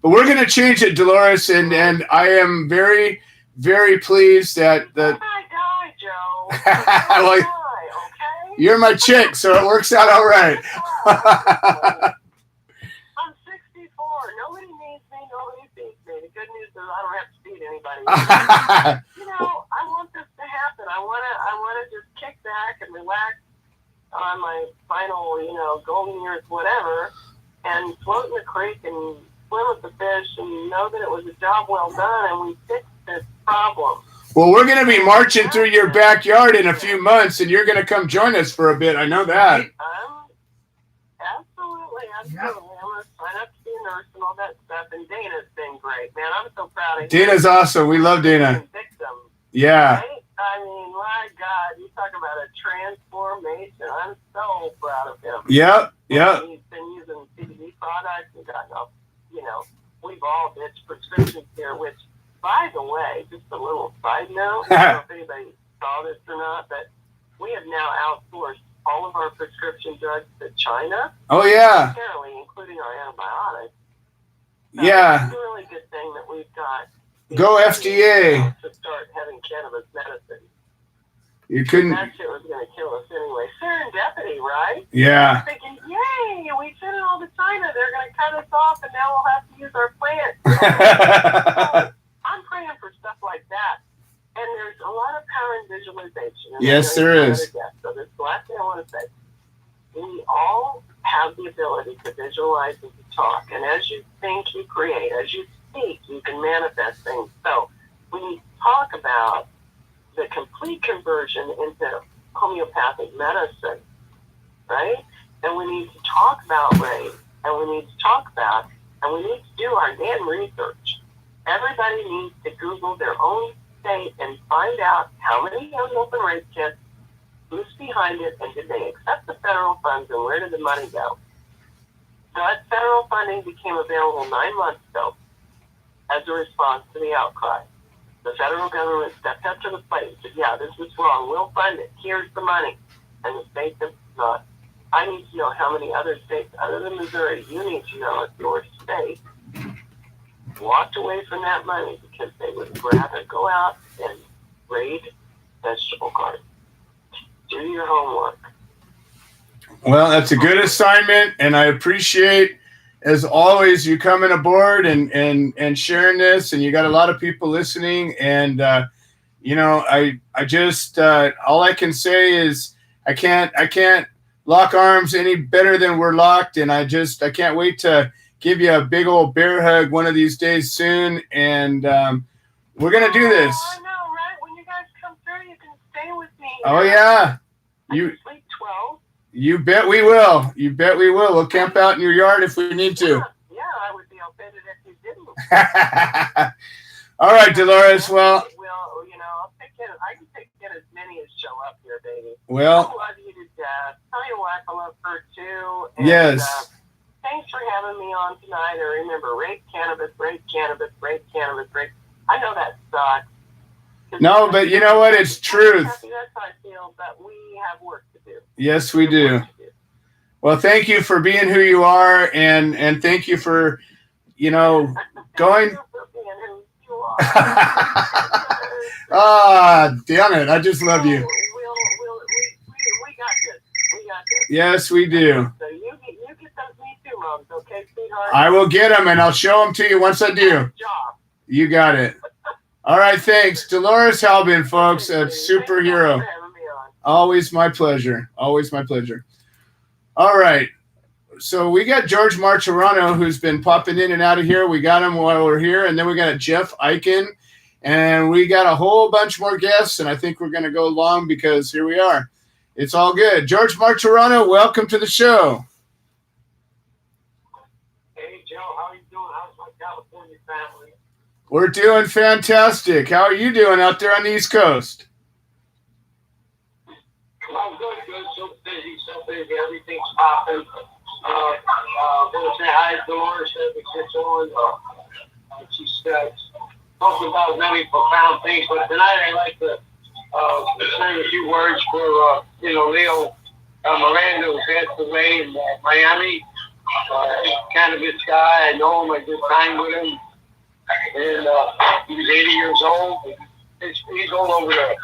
But we're going to change it, Dolores, and I am very, very pleased that the.
I die, Joe.
Well,
Okay?
you're my chick, so it works out all right.
I'm 64. Nobody needs me. Nobody beats me. The good news anybody. I want this to happen. I want to just kick back and relax on my final, golden years, whatever, and float in the creek and swim with the fish and know that it was a job well done and we fixed this problem.
Well, we're going to be marching through your backyard in a few months, and you're going to come join us for a bit. I know that.
Absolutely. I'm going to sign up to be a nurse and all that stuff. And Dana's been great, man. I'm so proud of you.
Dana's awesome. We love Dana. Yeah.
Right? I mean, my God, you talk about a transformation. I'm so proud of him.
Yep.
He's been using CBD products and gotten we've all ditched prescriptions here, which, by the way, just a little side note, I don't know if anybody saw this or not, but we have now outsourced all of our prescription drugs to China.
Oh, yeah.
Apparently, including our antibiotics. So
yeah.
It's a really good thing that we've got.
Go FDA.
To start having cannabis medicine.
You couldn't.
That shit was going to kill us anyway. Serendipity, right?
Yeah.
I'm thinking, yay, we sent it all to China. They're going to cut us off, and now we'll have to use our plant. I'm praying for stuff like that. And there's a lot of power in visualization.
Yes, there is.
So this last thing I want to say, we all have the ability to visualize and to talk. And as you think, you create. As you speak, you can manifest things. So when you talk about the complete conversion into homeopathic medicine, right? And we need to talk about race, and we need to talk about, and we need to do our damn research. Everybody needs to Google their own state and find out how many unopened rape kits, who's behind it, and did they accept the federal funds, and where did the money go? So that federal funding became available 9 months ago as a response to the outcry. The federal government stepped up to the plate and said, yeah, this is wrong. We'll fund it. Here's the money. And the states have not. I need to know how many other states, other than Missouri, you need to know if your state walked away from that money because they would rather go out and raid vegetable gardens. Do your homework.
Well, that's a good assignment, and I appreciate, as always, you coming aboard and sharing this, and you got a lot of people listening, and I just all I can say is I can't lock arms any better than we're locked, and I can't wait to give you a big old bear hug one of these days soon, and we're gonna do this.
I know, right? When you guys come through, you can stay with me.
Oh yeah,
I can sleep 12.
You bet we will. You bet we will. We'll camp out in your yard if we need to.
Yeah, I would be offended if you didn't.
All right, Dolores. Well,
I can take in as many as show up here, baby.
Well,
I love you to death. Tell your wife I love her too. And,
yes.
Thanks for having me on tonight. And remember, rape cannabis, rape cannabis, rape cannabis, rape. I know that sucks.
No, but you know what? It's truth.
That's how I feel, but we have work to do.
Yes, we do. Well, thank you for being who you are, and thank you for, going. Ah, damn it! I just love you.
We got this. We got this.
Yes, we do.
So you get those Me Too moms, okay, sweetheart?
I will get them, and I'll show them to you once I do. You got it. All right, thanks. Dolores Halbin, folks, a superhero. Always my pleasure. Always my pleasure. All right. So we got George Martorano, who's been popping in and out of here. We got him while we're here. And then we got Jeff Eichen. And we got a whole bunch more guests. And I think we're going to go long because here we are. It's all good. George Martorano, welcome to the show.
Hey, Joe. How are you doing? How's my California family?
We're doing fantastic. How are you doing out there on the East Coast?
I'm good. So busy. Everything's popping. Want to say hi to Dolores as we get on. She's talking about many profound things, but tonight I'd like to say a few words for Leo Miranda, who passed away in Miami. Cannabis guy. I know him. I did time with him. And he was 80 years old. He's all over the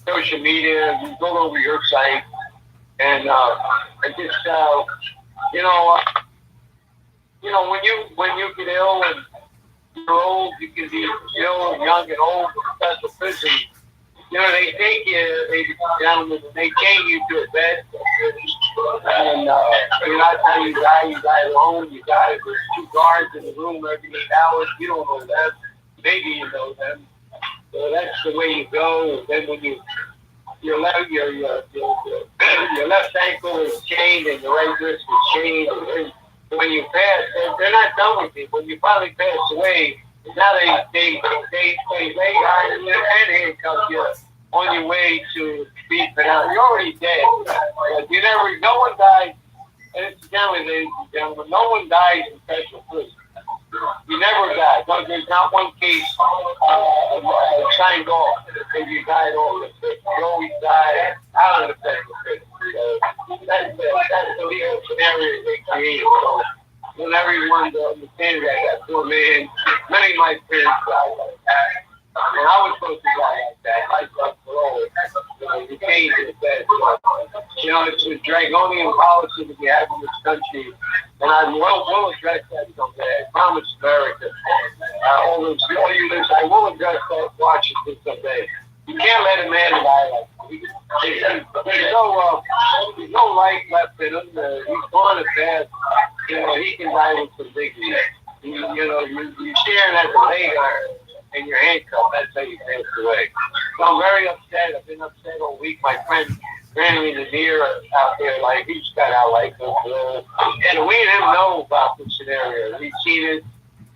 social media. He's all over your site. And I just, when you get ill and
you're old, you can be ill, young and old in special prison. You know, they take you, ladies and gentlemen, and they chain you to a bed. And you're not telling you die alone, you die with 2 guards in the room every 8 hours. You don't know them. Maybe you know them. So that's the way you go. And then when your left ankle is chained and your right wrist is chained, and when you pass, they're not done with you. When you finally pass away, now they iron you and handcuff you on your way to be pronounced. You're already dead. But no one dies, and it's generally, ladies and gentlemen, no one dies in special prison. You never die. No, there's not one case signed off if you died off. You always die out of the special prison. That's the legal scenario they created. So, when everyone understands that poor man, many of my parents died like that. And I was supposed to die like that. I got parole. You came to the bed. You know, it's a draconian policy that we have in this country. And I will address that someday. I promise America. All you listeners, I will address that Washington someday. You can't let a man die like that. There's no life left in him. He's gone to bed. You know, he can die with some dignity. You're staring at the leg iron and your handcuff. That's how you pass away. So I'm very upset. I've been upset all week. My friend ran me the deer out there, like he's got out like this. And we didn't know about the scenario. We've seen it,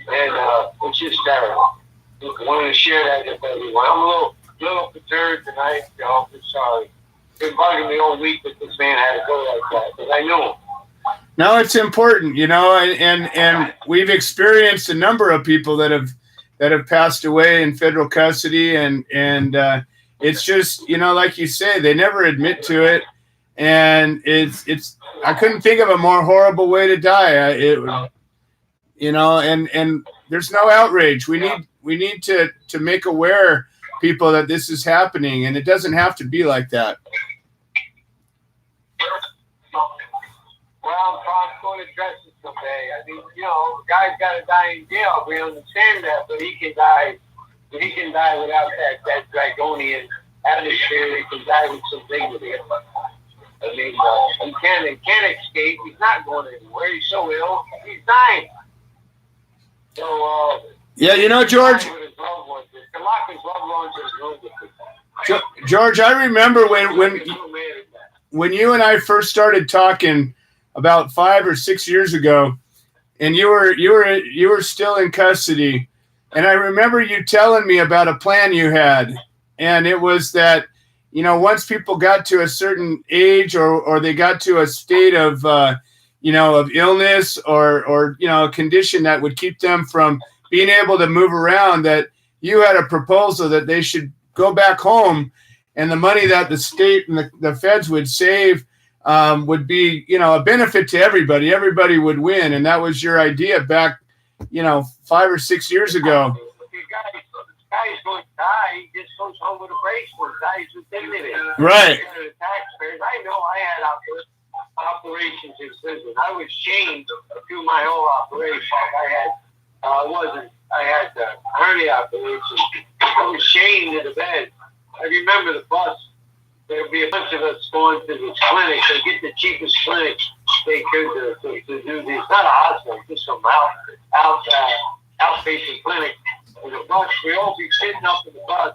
and it's just terrible. I wanted to share that with everyone. I'm a little perturbed tonight. I'm just sorry. It's been bugging me all week that this man had to go like that, but I knew him.
No, it's important, and we've experienced a number of people that have passed away in federal custody, and it's just, like you say, they never admit to it, and it's I couldn't think of a more horrible way to die. And there's no outrage. We need to make aware people that this is happening, and it doesn't have to be like that.
Well, I'm going to address it someday. I mean, the guy's got to die in jail. We understand that, but he can die. He can die without that draconian atmosphere. He can die with some dignity. I mean, he can't escape. He's not going anywhere. He's so ill. He's dying. So,
George.
To lock his loved ones in his room.
George, I remember when you and I first started talking about 5 or 6 years ago, and you were still in custody, and I remember you telling me about a plan you had, and it was that once people got to a certain age or they got to a state of of illness or a condition that would keep them from being able to move around, that you had a proposal that they should go back home, and the money that the state and the feds would save would be, a benefit to everybody. Everybody would win, and that was your idea back, 5 or 6 years ago.
The guy's going to die. He just goes home with a bracelet. Dies with dignity.
Right.
The taxpayers. I know I had operations in prison. I was chained through my whole operation. I had hernia operation. I was chained to the bed. I remember the bus. There would be a bunch of us going to this clinic. They get the cheapest clinic they could to do this. Not a hospital, just some outpatient clinic. And the bus, we all be sitting up in the bus,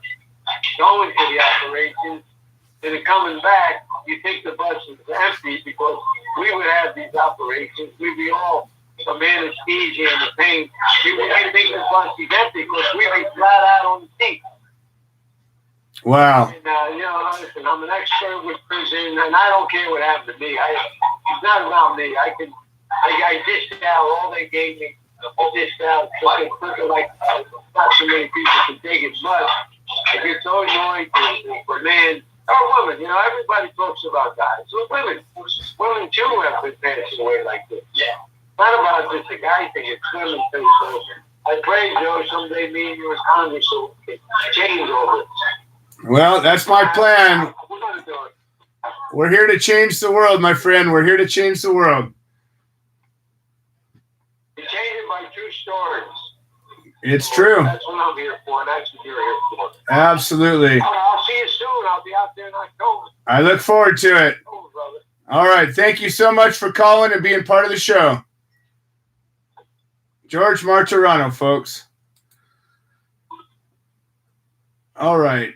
going to the operations, and then coming back. You think the bus is empty because we would have these operations. We'd be all from anesthesia and the pain. We would think the bus is empty because we'd be flat out on the seat.
Wow.
And, listen, I'm an expert with prison, and I don't care what happened to me. It's not about me. I dished out all they gave me. I dished out like not so many people can dig as much. I get so annoyed for men or women. Everybody talks about guys. So women too have been passing away like this. Yeah. It's not about just a guy thing. It's women too. So I pray, Joe, someday me and you as Congress will change all this.
Well, that's my plan.
We're going to do it.
We're here to change the world, my friend. We're here to change the world.
You change it by true stories.
It's true.
That's what I'm here for. That's what you're here for.
Absolutely.
I'll see you soon. I'll be out there in October.
I look forward to it.
Oh, brother.
All right. Thank you so much for calling and being part of the show. George Martirano, folks. All right.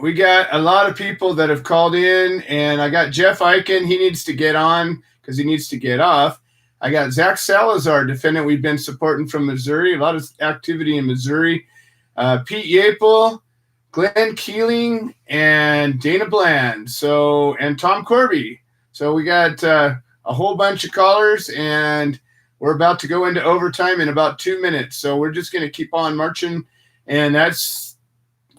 We got a lot of people that have called in, and I got Jeff Eichen. He needs to get on because he needs to get off. I got Zach Salazar, defendant we've been supporting from Missouri. A lot of activity in Missouri. Pete Yapel, Glenn Keeling, and Dana Bland. And Tom Corby. So we got a whole bunch of callers, and we're about to go into overtime in about 2 minutes. So we're just going to keep on marching, and that's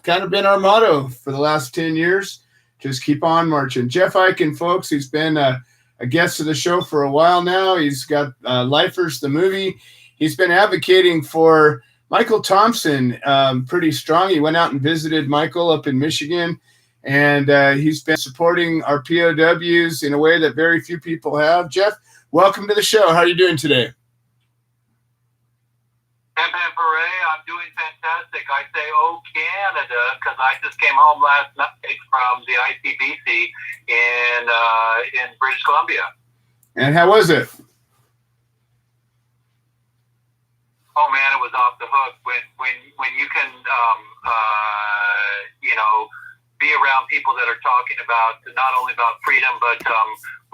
kind of been our motto for the last 10 years. Just keep on marching. Jeff Eichen, folks, he's been a guest of the show for a while now. He's got Lifers, the movie. He's been advocating for Michael Thompson pretty strong. He went out and visited Michael up in Michigan, and he's been supporting our POWs in a way that very few people have. Jeff, welcome to the show. How are you doing today?
I'm doing fantastic. I say, oh, Canada, because I just came home last night from the ICBC in British Columbia.
And how was it?
Oh man, it was off the hook. When you can, be around people that are talking about not only about freedom, but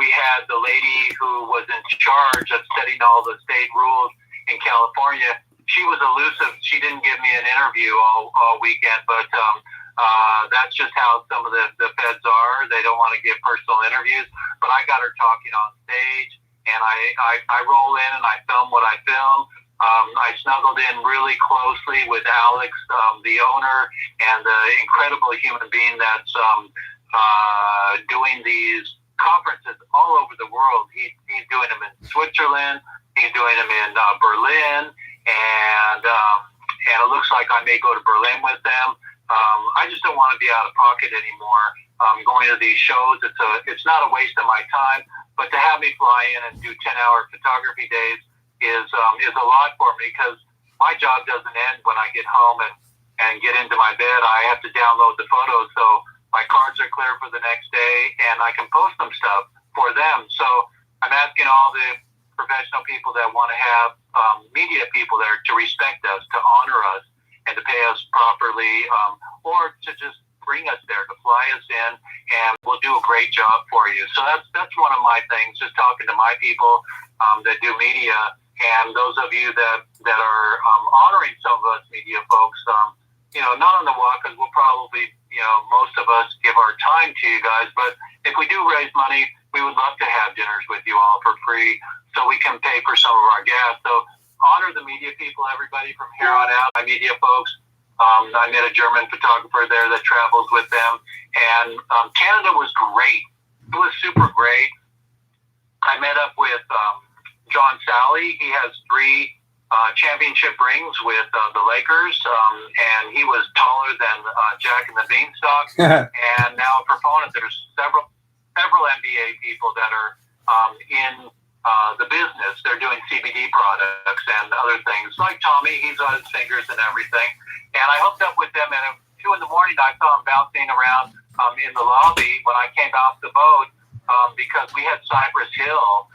we had the lady who was in charge of setting all the state rules in California. She was elusive. She didn't give me an interview all weekend, but that's just how some of the feds are. They don't want to give personal interviews, but I got her talking on stage, and I roll in and I film what I film. I snuggled in really closely with Alex, the owner, and the incredible human being that's doing these conferences all over the world. He's doing them in Switzerland. He's doing them in Berlin. And it looks like I may go to Berlin with them. I just don't want to be out of pocket anymore. Going to these shows, it's not a waste of my time, but to have me fly in and do 10-hour photography days is a lot for me, because my job doesn't end when I get home and get into my bed. I have to download the photos so my cards are clear for the next day, and I can post some stuff for them. So I'm asking all the professional people that want to have media people there to respect us, to honor us, and to pay us properly, or to just bring us there, to fly us in, and we'll do a great job for you. So that's one of my things, just talking to my people that do media, and those of you that are honoring some of us media folks, not on the walk, because we'll probably, most of us give our time to you guys, but if we do raise money, we would love to have dinners with you all for free so we can pay for some of our gas. So honor the media people, everybody from here on out, my media folks. I met a German photographer there that travels with them, and Canada was great. It was super great. I met up with John Sally. He has 3 championship rings with the Lakers, and he was taller than Jack and the Beanstalk. And now a proponent. There's several NBA people that are in the business. They're doing CBD products and other things. Like Tommy, he's on his fingers and everything. And I hooked up with them, and at 2 in the morning, I saw him bouncing around in the lobby when I came off the boat, because we had Cypress Hill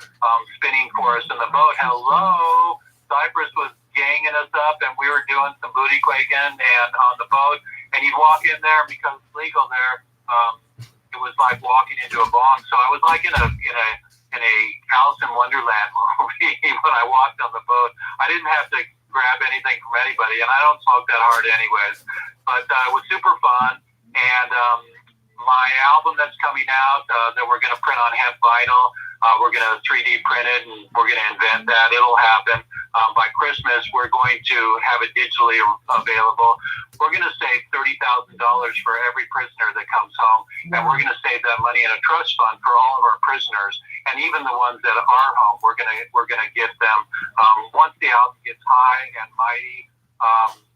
spinning for us in the boat. Hello! Cypress was ganging us up, and we were doing some booty quaking and on the boat. And you'd walk in there, because it's legal there. It was like walking into a bong. So I was like in a Alice in Wonderland movie when I walked on the boat. I didn't have to grab anything from anybody, and I don't smoke that hard anyways. But it was super fun. And my album that's coming out that we're going to print on hemp vinyl, we're going to 3D print it, and we're going to invent that. It'll happen. By Christmas, we're going to have it digitally available. We're going to save $30,000 for every prisoner that comes home, and we're going to save that money in a trust fund for all of our prisoners, and even the ones that are home. We're going to give them once the album gets high and mighty.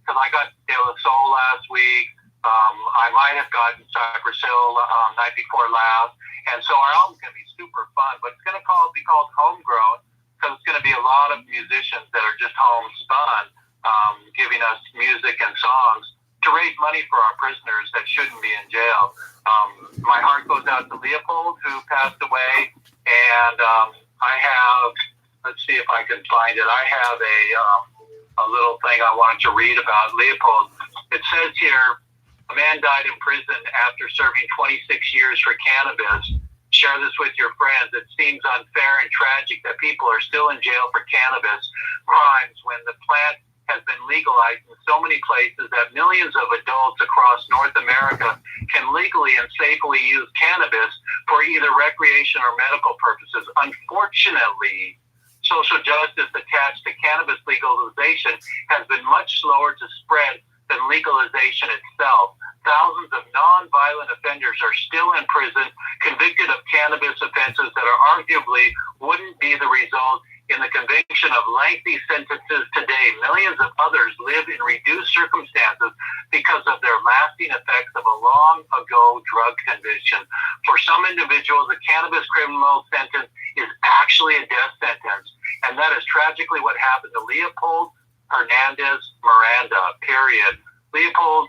Because I got De La Soul last week. I might have gotten Cypress Hill night before last, and so our album's going to be super fun. But it's going to be called Homegrown, because it's going to be a lot of musicians that are just homespun giving us music and songs to raise money for our prisoners that shouldn't be in jail. My heart goes out to Leopold, who passed away, and I have, let's see if I can find it. I have a little thing I wanted to read about Leopold. It says here, a man died in prison after serving 26 years for cannabis. Share this with your friends. It seems unfair and tragic that people are still in jail for cannabis crimes when the plant has been legalized in so many places that millions of adults across North America can legally and safely use cannabis for either recreation or medical purposes. Unfortunately, social justice attached to cannabis legalization has been much slower to spread than legalization itself. Thousands of non-violent offenders are still in prison, convicted of cannabis offenses that are arguably wouldn't be the result in the conviction of lengthy sentences today. Millions of others live in reduced circumstances because of their lasting effects of a long-ago drug conviction. For some individuals, a cannabis criminal sentence is actually a death sentence, and that is tragically what happened to Leopold Hernandez Miranda, period. Leopold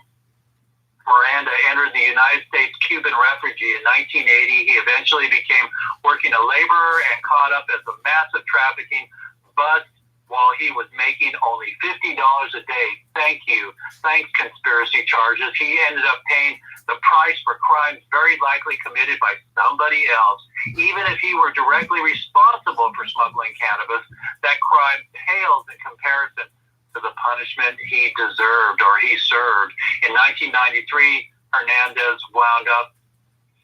Miranda entered the United States Cuban refugee in 1980. He eventually became working a laborer and caught up as a massive trafficking bust while he was making only $50 a day. Thanks conspiracy charges. He ended up paying the price for crimes very likely committed by somebody else. Even if he were directly responsible for smuggling cannabis, that crime pales in comparison to the punishment he deserved or he served. In 1993, Hernandez wound up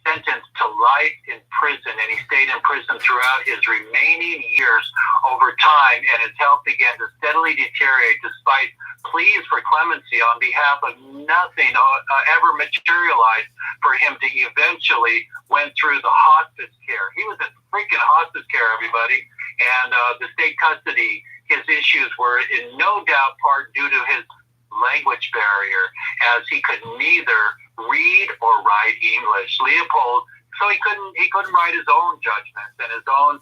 sentenced to life in prison, and he stayed in prison throughout his remaining years. Over time, and his health began to steadily deteriorate despite pleas for clemency on behalf of nothing ever materialized for him to eventually went through the hospice care. He was in freaking hospice care, everybody, and the state custody. His issues were in no doubt part due to his language barrier, as he could neither read or write English. Leopold, so he couldn't write his own judgments and his own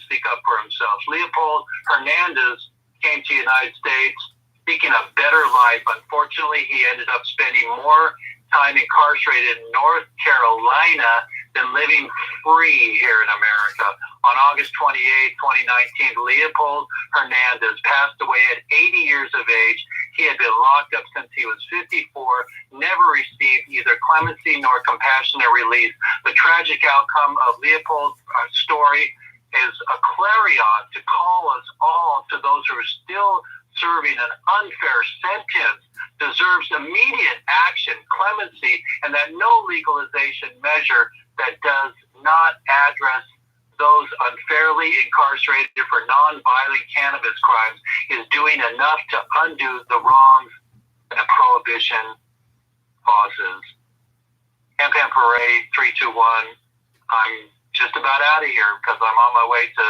speak up for himself. Leopold Hernandez came to the United States seeking a better life. Unfortunately, he ended up spending more time incarcerated in North Carolina than living free here in America. On August 28, 2019, Leopold Hernandez passed away at 80 years of age. He had been locked up since he was 54, never received either clemency nor compassionate release. The tragic outcome of Leopold's story is a clarion to call us all, to those who are still serving an unfair sentence, deserves immediate action, clemency, and that no legalization measure that does not address those unfairly incarcerated for non-violent cannabis crimes is doing enough to undo the wrongs that prohibition causes. Hemp Parade 321. I'm just about out of here because I'm on my way to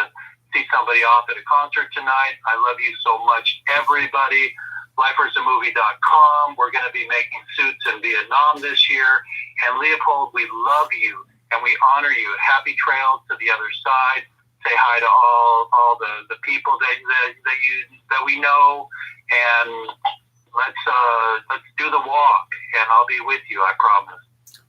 see somebody off at a concert tonight. I love you so much, everybody. LifersAMovie.com. We're going to be making suits in Vietnam this year. And Leopold, we love you and we honor you. Happy trails to the other side. Say hi to all the people that we know, and let's do the walk. And I'll be with you, I promise.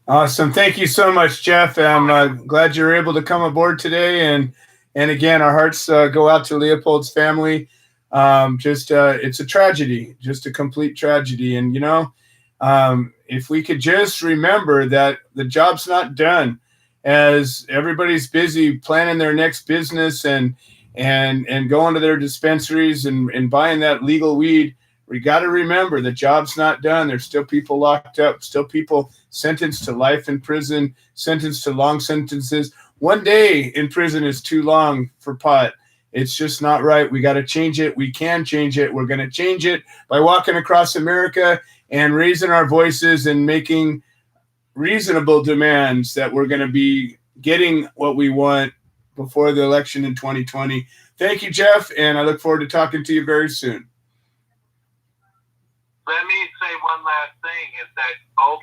Awesome. Thank you so much, Jeff. I'm glad you're able to come aboard today. And again, our hearts go out to Leopold's family. It's a tragedy, just a complete tragedy. And, if we could just remember that the job's not done, as everybody's busy planning their next business and going to their dispensaries and buying that legal weed, we got to remember the job's not done. There's still people locked up, still people sentenced to life in prison, sentenced to long sentences. One day in prison is too long for pot. It's just not right. We got to change it. We can change it. We're going to change it by walking across America and raising our voices and making reasonable demands that we're going to be getting what we want before the election in 2020. Thank you, Jeff, and I look forward to talking to you very soon.
Let me say one last thing is that,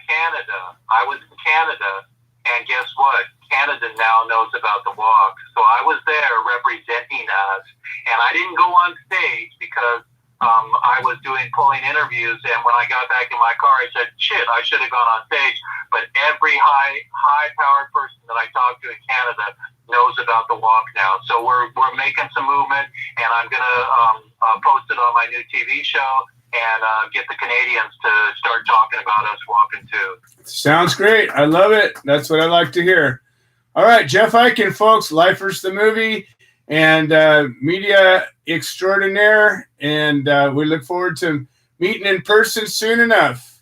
Canada, I was in Canada, and guess what? Canada now knows about the walk. So I was there representing us, and I didn't go on stage because I was doing when I got back in my car, I said, shit, I should have gone on stage. But every high-powered person that I talk to in Canada knows about the walk now. So we're making some movement, and I'm going to post it on my new TV show and get the Canadians to start talking about us walking too.
Sounds great. I love it. That's what I like to hear. All right, Jeff Eichen, folks, Lifers the movie and media extraordinaire, and we look forward to meeting in person soon enough.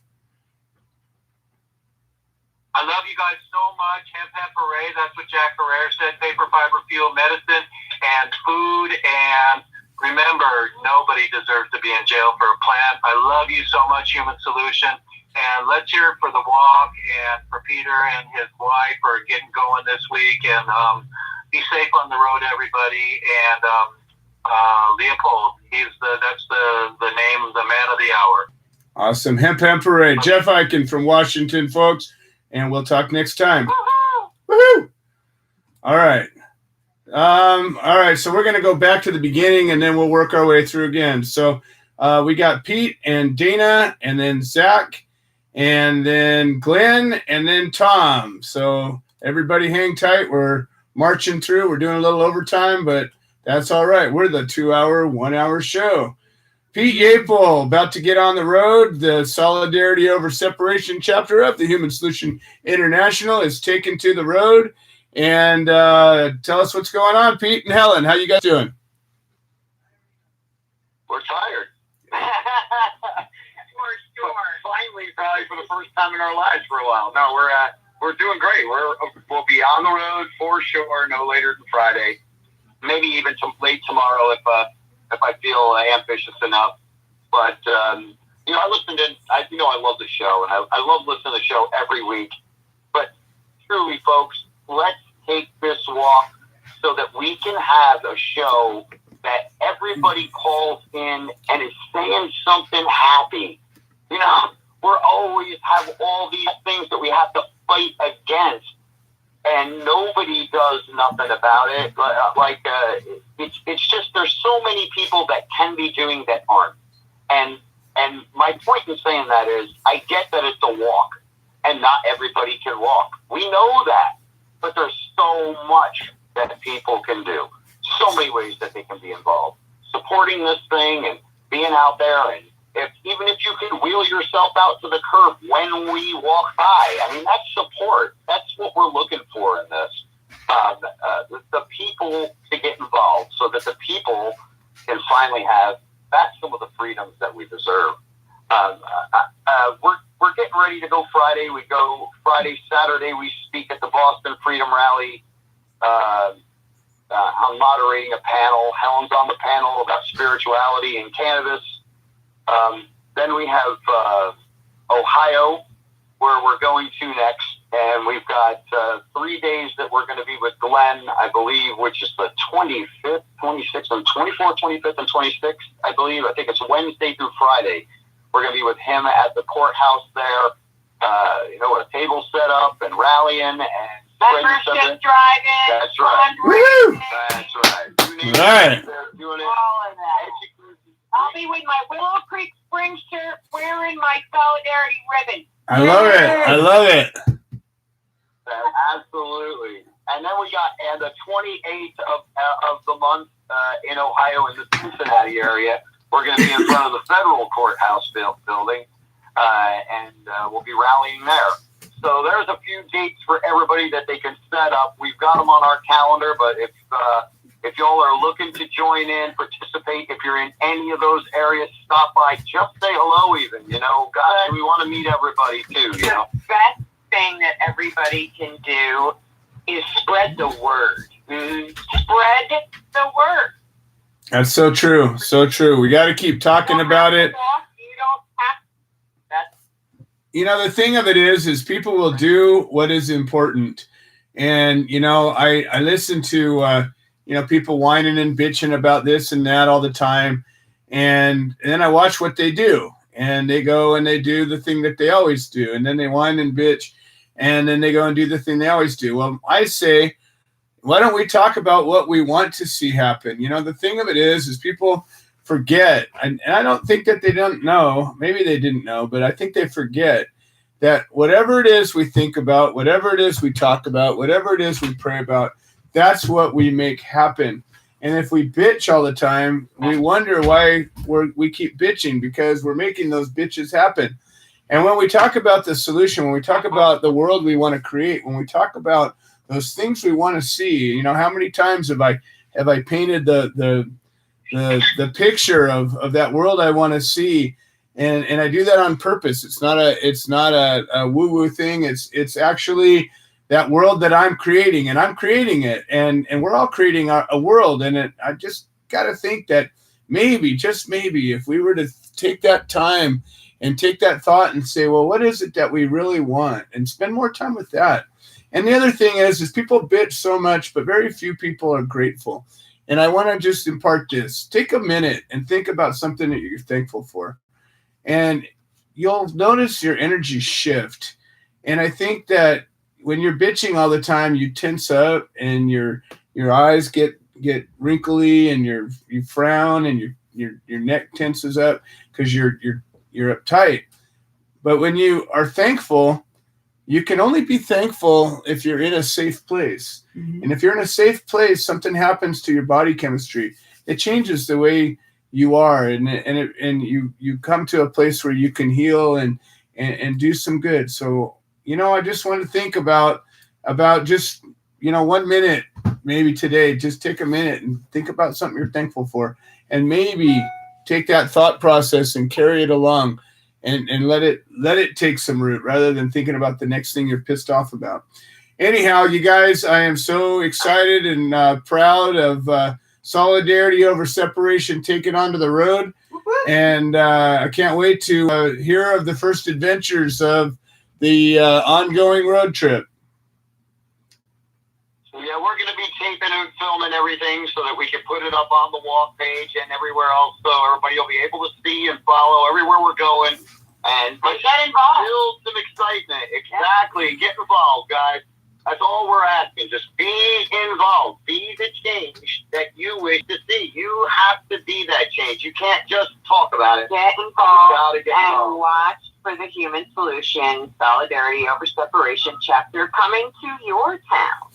I love you guys so much. Hemp hooray. That's what Jack Herrera said. Paper, fiber, fuel, medicine, and food. And remember, nobody deserves to be in jail for a plant. I love you so much, Human Solution. And let's hear it for the walk and for Peter and his wife for getting going this week. And be safe on the road, everybody. And Leopold, that's the name, the man of the hour.
Awesome. Hemp Parade. Jeff Eichen from Washington, folks. And we'll talk next time. Woohoo! All right. All right. So we're going to go back to the beginning, and then we'll work our way through again. So we got Pete and Dana, and then Zach, and then Glenn, and then Tom. So everybody hang tight. We're marching through. We're doing a little overtime, but that's all right. We're the 2-hour, 1-hour show. Pete Yapel, about to get on the road. The Solidarity Over Separation chapter of the Human Solution International is taken to the road. And tell us what's going on, Pete and Helen. How you guys doing?
We're tired.
For sure.
Finally, probably for the first time in our lives for a while. No, we're doing great. We'll be on the road for sure, no later than Friday. Maybe even late tomorrow if I feel ambitious enough. But I listened in. I love the show, and I love listening to the show every week. But truly, folks, let's take this walk so that we can have a show that everybody calls in and is saying something happy. We're always have all these things that we have to fight against, and nobody does nothing about it. It's just there's so many people that can be doing that aren't. And my point in saying that is, I get that it's a walk, and not everybody can walk. We know that, but there's so much that people can do. So many ways that they can be involved. Supporting this thing and being out there, and even if you can wheel yourself out to the curb when we walk by, that's support. That's what we're looking for in this. The people to get involved so that the people can finally have back some of the freedoms that we deserve. We're getting ready to go Friday. We go Friday, Saturday. We speak at the Boston Freedom Rally. I'm moderating a panel. Helen's on the panel about spirituality and cannabis. Then we have Ohio, where we're going to next. And we've got 3 days that we're going to be with Glenn, I believe, which is the 25th, 26th, and 24th, 25th, and 26th, I believe. I think it's Wednesday through Friday. We're going to be with him at the courthourse there, with a table set up and rallying and
membership driving.
That's right.
Woo!
That's right.
All right.
They're doing it.
All of that. I'll be with my Willow Creek Springs shirt, wearing my Solidarity ribbon.
I love it. I love it.
Absolutely. And then we got the 28th of the month in Ohio, in the Cincinnati area. We're going to be in front of the federal courthouse building, and we'll be rallying there. So there's a few dates for everybody that they can set up. We've got them on our calendar, but if y'all are looking to join in, participate, if you're in any of those areas, stop by, just say hello even, God, we want to meet everybody too,
The best thing that everybody can do is spread the word. Spread the word.
That's so true. So true. We got to keep talking about it.
You don't have
The thing of it is people will do what is important. And, I listen to, people whining and bitching about this and that all the time. And then I watch what they do. And they go and they do the thing that they always do. And then they whine and bitch. And then they go and do the thing they always do. Well, I say, why don't we talk about what we want to see happen? The thing of it is people forget, and I don't think that they don't know, maybe they didn't know, but I think they forget that whatever it is we think about, whatever it is we talk about, whatever it is we pray about, that's what we make happen. And if we bitch all the time, we wonder why we keep bitching, because we're making those bitches happen. And when we talk about the solution, when we talk about the world we want to create, when we talk about those things we want to see, you know, how many times have I painted the picture of that world I want to see, and I do that on purpose. It's not a woo-woo thing. It's actually that world that I'm creating, and I'm creating it, and we're all creating a world. And I just got to think that maybe, just maybe, if we were to take that time and take that thought and say, well, what is it that we really want, and spend more time with that. And the other thing is people bitch so much, but very few people are grateful. And I want to just impart this. Take a minute and think about something that you're thankful for, and you'll notice your energy shift. And I think that when you're bitching all the time, you tense up, and your eyes get wrinkly, and you frown, and your neck tenses up because you're uptight. But when you are thankful, you can only be thankful if you're in a safe place. Mm-hmm. And if you're in a safe place, something happens to your body chemistry. It changes the way you are, and you come to a place where you can heal and do some good. So, you know, I just want to think about just, you know, 1 minute, maybe today, just take a minute and think about something you're thankful for, and maybe take that thought process and carry it along. And let it take some root, rather than thinking about the next thing you're pissed off about. Anyhow, you guys, I am so excited and proud of Solidarity Over Separation taking onto the road. And I can't wait to hear of the first adventures of the ongoing road trip.
Yeah, we're going to be taping and filming everything so that we can put it up on the walk page and everywhere else, so everybody will be able to see and follow everywhere we're going. And
get involved.
Build some excitement. Exactly. Get involved, guys. That's all we're asking. Just be involved. Be the change that you wish to see. You have to be that change. You can't just talk about it.
Get involved and watch for the Human Solution Solidarity Over Separation chapter coming to your town.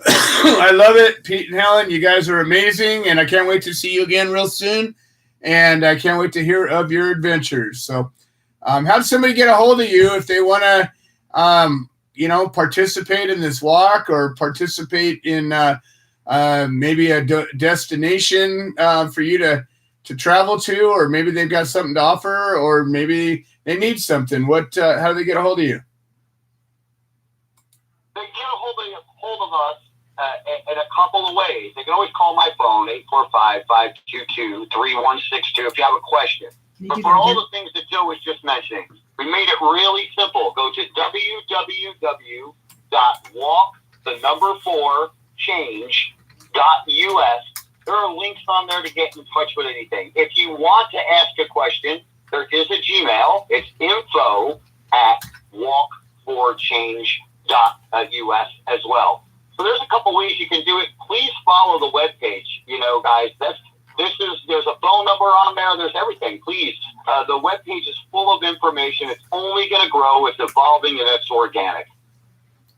I love it, Pete and Helen. You guys are amazing, and I can't wait to see you again real soon. And I can't wait to hear of your adventures. So have somebody get a hold of you if they want to, you know, participate in this walk, or participate in maybe a destination for you to travel to, or maybe they've got something to offer, or maybe they need something. How do they get a hold of you?
They get a hold of us in a couple of ways. They can always call my phone, 845-522-3162, if you have a question. But for all the things that Joe was just mentioning, we made it really simple. Go to www.walk4change.us. There are links on there to get in touch with anything. If you want to ask a question, there is a Gmail. It's info@walk4change.us as well. So there's a couple ways you can do it. Please follow the webpage. You know, guys, there's a phone number on there. There's everything. Please, the webpage is full of information. It's only going to grow. It's evolving, and it's organic.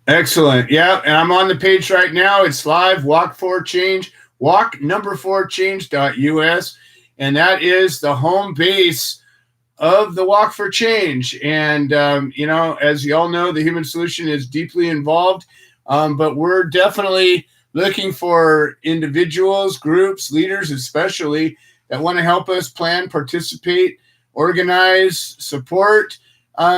Excellent. Yeah, and I'm on the page right now. It's live. Walk4Change. Walk4change.us, and that is the home base of the Walk for Change. And you know, as you all know, the Human Solution is deeply involved. But we're definitely looking for individuals, groups, leaders especially, that want to help us plan, participate, organize, support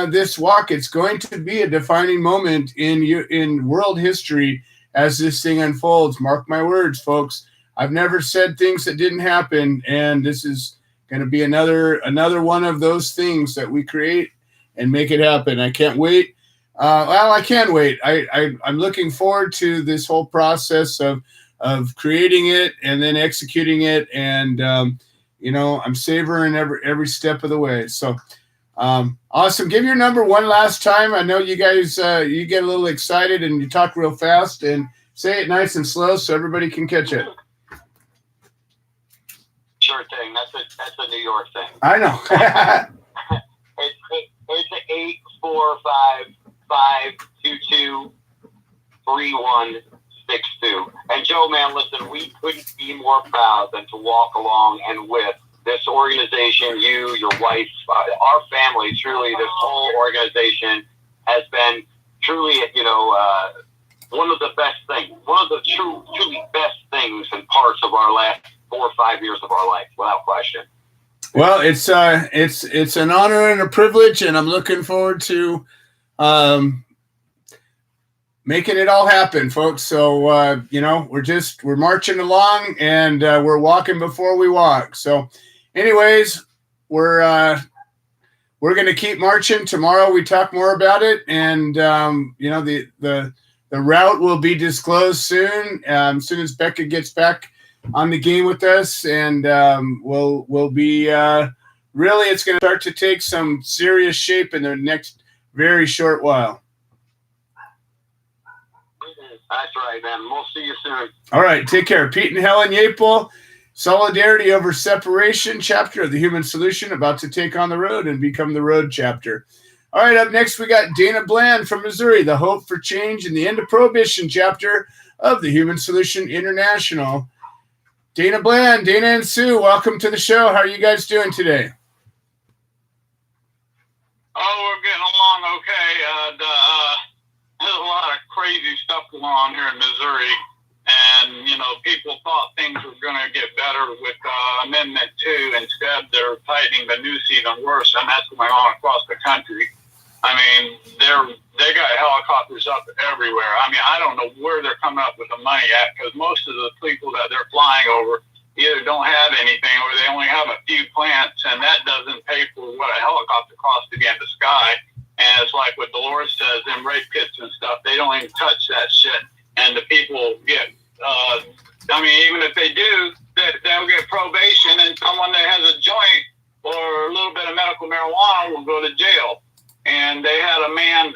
this walk. It's going to be a defining moment in world history as this thing unfolds. Mark my words, folks. I've never said things that didn't happen, and this is going to be another one of those things that we create and make it happen. I can't wait. Well, I can wait. I'm looking forward to this whole process of creating it and then executing it, and you know, I'm savoring every step of the way. So awesome. Give your number one last time. I know you guys you get a little excited and you talk real fast, and say it nice and slow so everybody can catch it.
Sure thing. That's a New York thing.
I know.
It's 845-522-3162. And Joe, man, listen, we couldn't be more proud than to walk along and with this organization, you, your wife, our family. Truly, this whole organization has been truly, one of the best things, one of the truly best things and parts of our last 4 or 5 years of our life, without question.
Well, it's an honor and a privilege, and I'm looking forward to making it all happen, folks. So we're marching along, and we're walking before we walk. So, anyways, we're going to keep marching. Tomorrow we talk more about it, and the route will be disclosed soon. As soon as Becca gets back on the game with us, and we'll be really, it's going to start to take some serious shape in the next very short while.
That's right, man. We'll see you soon.
All right, take care. Pete and Helen Yapel, Solidarity Over Separation chapter of the Human Solution, about to take on the road and become the road chapter. All right, up next we got Dana Bland from Missouri, the Hope for Change and the End of Prohibition chapter of the Human Solution International. Dana Bland, Dana and Sue, welcome to the show. How are you guys doing today?
Oh, we're getting along okay. There's a lot of crazy stuff going on here in Missouri. And, people thought things were going to get better with Amendment 2. Instead, they're tightening the noose even worse, and that's going on across the country. I mean, they got helicopters up everywhere. I mean, I don't know where they're coming up with the money at, because most of the people that they're flying over either don't have anything or they only have a few plants, and that doesn't pay for what a helicopter costs to get in the sky. And it's like what Dolores says, in rape kits and stuff, they don't even touch that shit. And the people get, even if they do, they'll get probation, and someone that has a joint or a little bit of medical marijuana will go to jail. And they had a man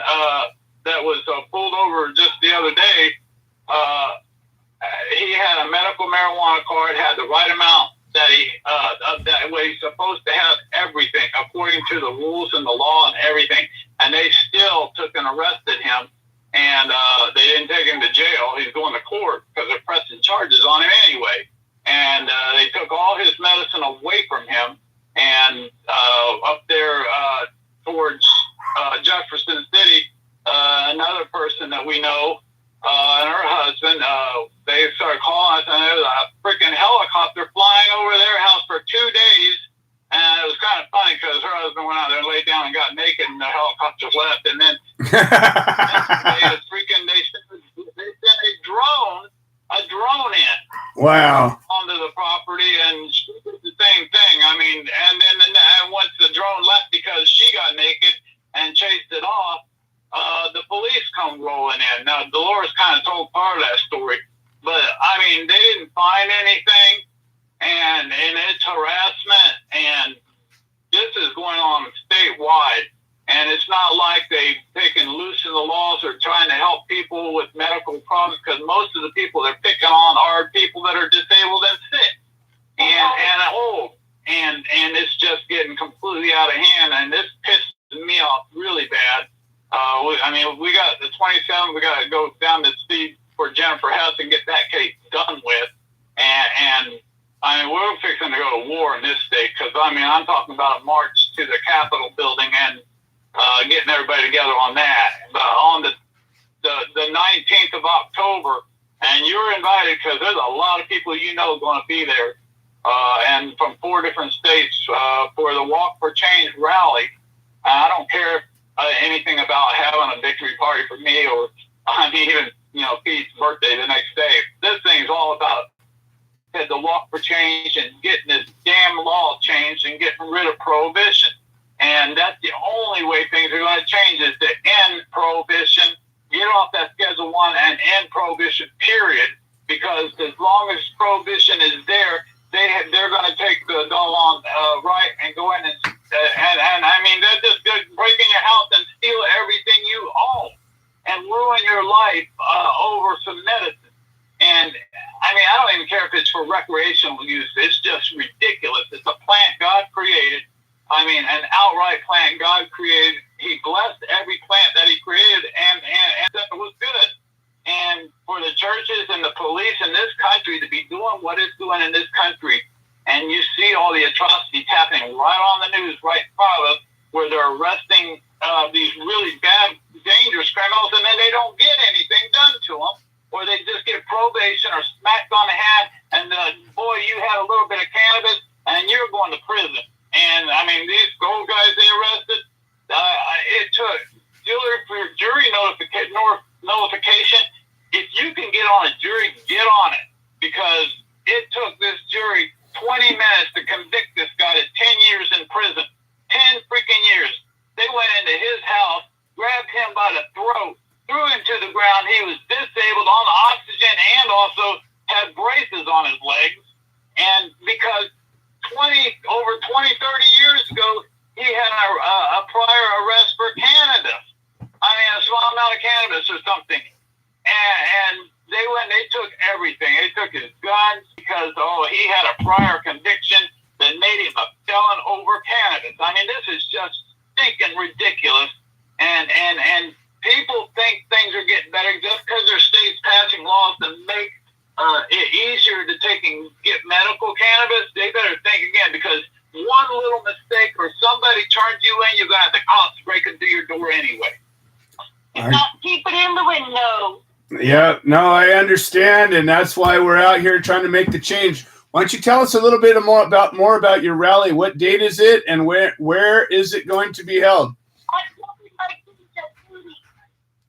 that was pulled over just the other day. He had a medical marijuana card, had the right amount that way he's supposed to have everything according to the rules and the law and everything. And they still took and arrested him, and they didn't take him to jail. He's going to court because they're pressing charges on him anyway. And they took all his medicine away from him, and up there towards Jefferson City, another person that we know, and her husband, they started calling us, and there was a freaking helicopter flying over their house for 2 days. And it was kind of funny because her husband went out there and laid down and got naked, and the helicopter left. And then they sent a drone in.
Wow.
Onto the property, and she did the same thing. I mean, and then once the drone left because she got naked and chased it off, the police come rolling in. Now, Dolores kind of told part of that story, but I mean, they didn't find anything, and it's harassment, and this is going on statewide. And it's not like they pick and loosen the laws or trying to help people with medical problems, because most of the people they're picking on are people that are disabled and sick and old. And it's just getting completely out of hand, and this pisses me off really bad. We got the 27th, we got to go down to see for Jennifer Hess and get that case done with. And we're fixing to go to war in this state, because, I'm talking about a march to the Capitol building and getting everybody together on that. But on the 19th of October, and you're invited, because there's a lot of people going to be there, and from 4 different states for the Walk for Change rally. I don't care anything about having a victory party for me, or even Pete's birthday the next day. This thing's all about the Walk for Change and getting this damn law changed and getting rid of prohibition. And that's the only way things are going to change, is to end prohibition, get off that Schedule 1 and end prohibition, period. Because as long as prohibition is there, they're going to take the doggone right and go in and they're just break in your house and steal everything you own and ruin your life over some medicine. And I don't even care if it's for
for recreational use. It's just ridiculous. It's a plant God created. I mean, an outright plant God created. He blessed every plant that he created, and it was good. And for the churches and the police in this country to be doing what it's doing in this country, and you see all the atrocities happening right on the news, right in front of us, where they're arresting these really bad, dangerous criminals, and then they don't get anything done to them, or they just get probation or smacked on the head, and boy, you had a little bit of cannabis, and you're going to prison. And I mean, these old guys they arrested, it took jury notification. If you can get on a jury, get on it, because it took this jury 20 minutes to convict this guy to 10 years in prison. 10 freaking years. They went into his house, grabbed him by the throat, threw him to the ground. He was disabled on oxygen and also had braces on his legs. And because over 20, 30 years ago, he had a prior arrest for cannabis. I mean, a small amount of cannabis or something. And they took everything. They took his guns because, he had a prior conviction that made him a felon over cannabis. I mean, this is just stinking ridiculous. And people think things are getting better just because their state's passing laws to make it easier to get medical cannabis. They better think again, because one little mistake or somebody turns you in, you got the cops breaking through your door anyway.
Keep it in the window.
Yeah, no, I understand, and that's why we're out here trying to make the change. Why don't you tell us a little bit more about your rally? What date is it, and where is it going to be held?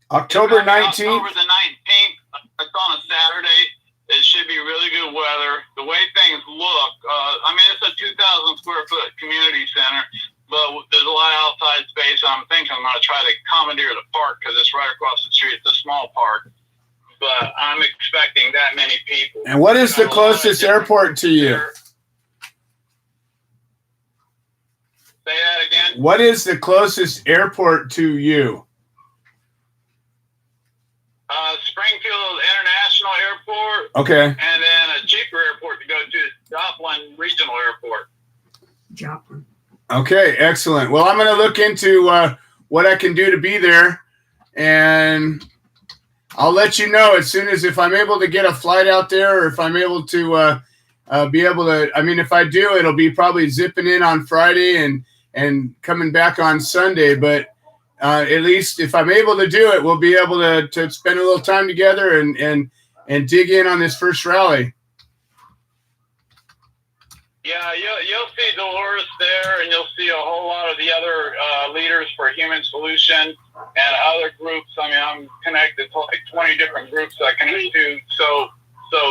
October 19th.
October the 19th. It's on a Saturday. It should be really good weather. The way things look, it's a 2,000 square foot community center, but there's a lot of outside space. I'm thinking I'm going to try to commandeer the park because it's right across the street. It's a small park. But I'm expecting that many people.
And what is the closest airport to you?
Say that again.
What is the closest airport to you?
Springfield International Airport.
Okay.
And then a cheaper airport to go to, Joplin Regional Airport.
Joplin.
Okay, excellent. Well, I'm going to look into what I can do to be there, and I'll let you know as soon as if I'm able to get a flight out there, or if I'm able to be able to. I mean, if I do, it'll be probably zipping in on Friday and coming back on Sunday. But at least if I'm able to do it, we'll be able to spend a little time together and dig in on this first rally.
Yeah, you'll see Dolores there, and you'll see a whole lot of the other leaders for Human Solution and other groups. I mean, I'm connected to like 20 different groups I connect to. So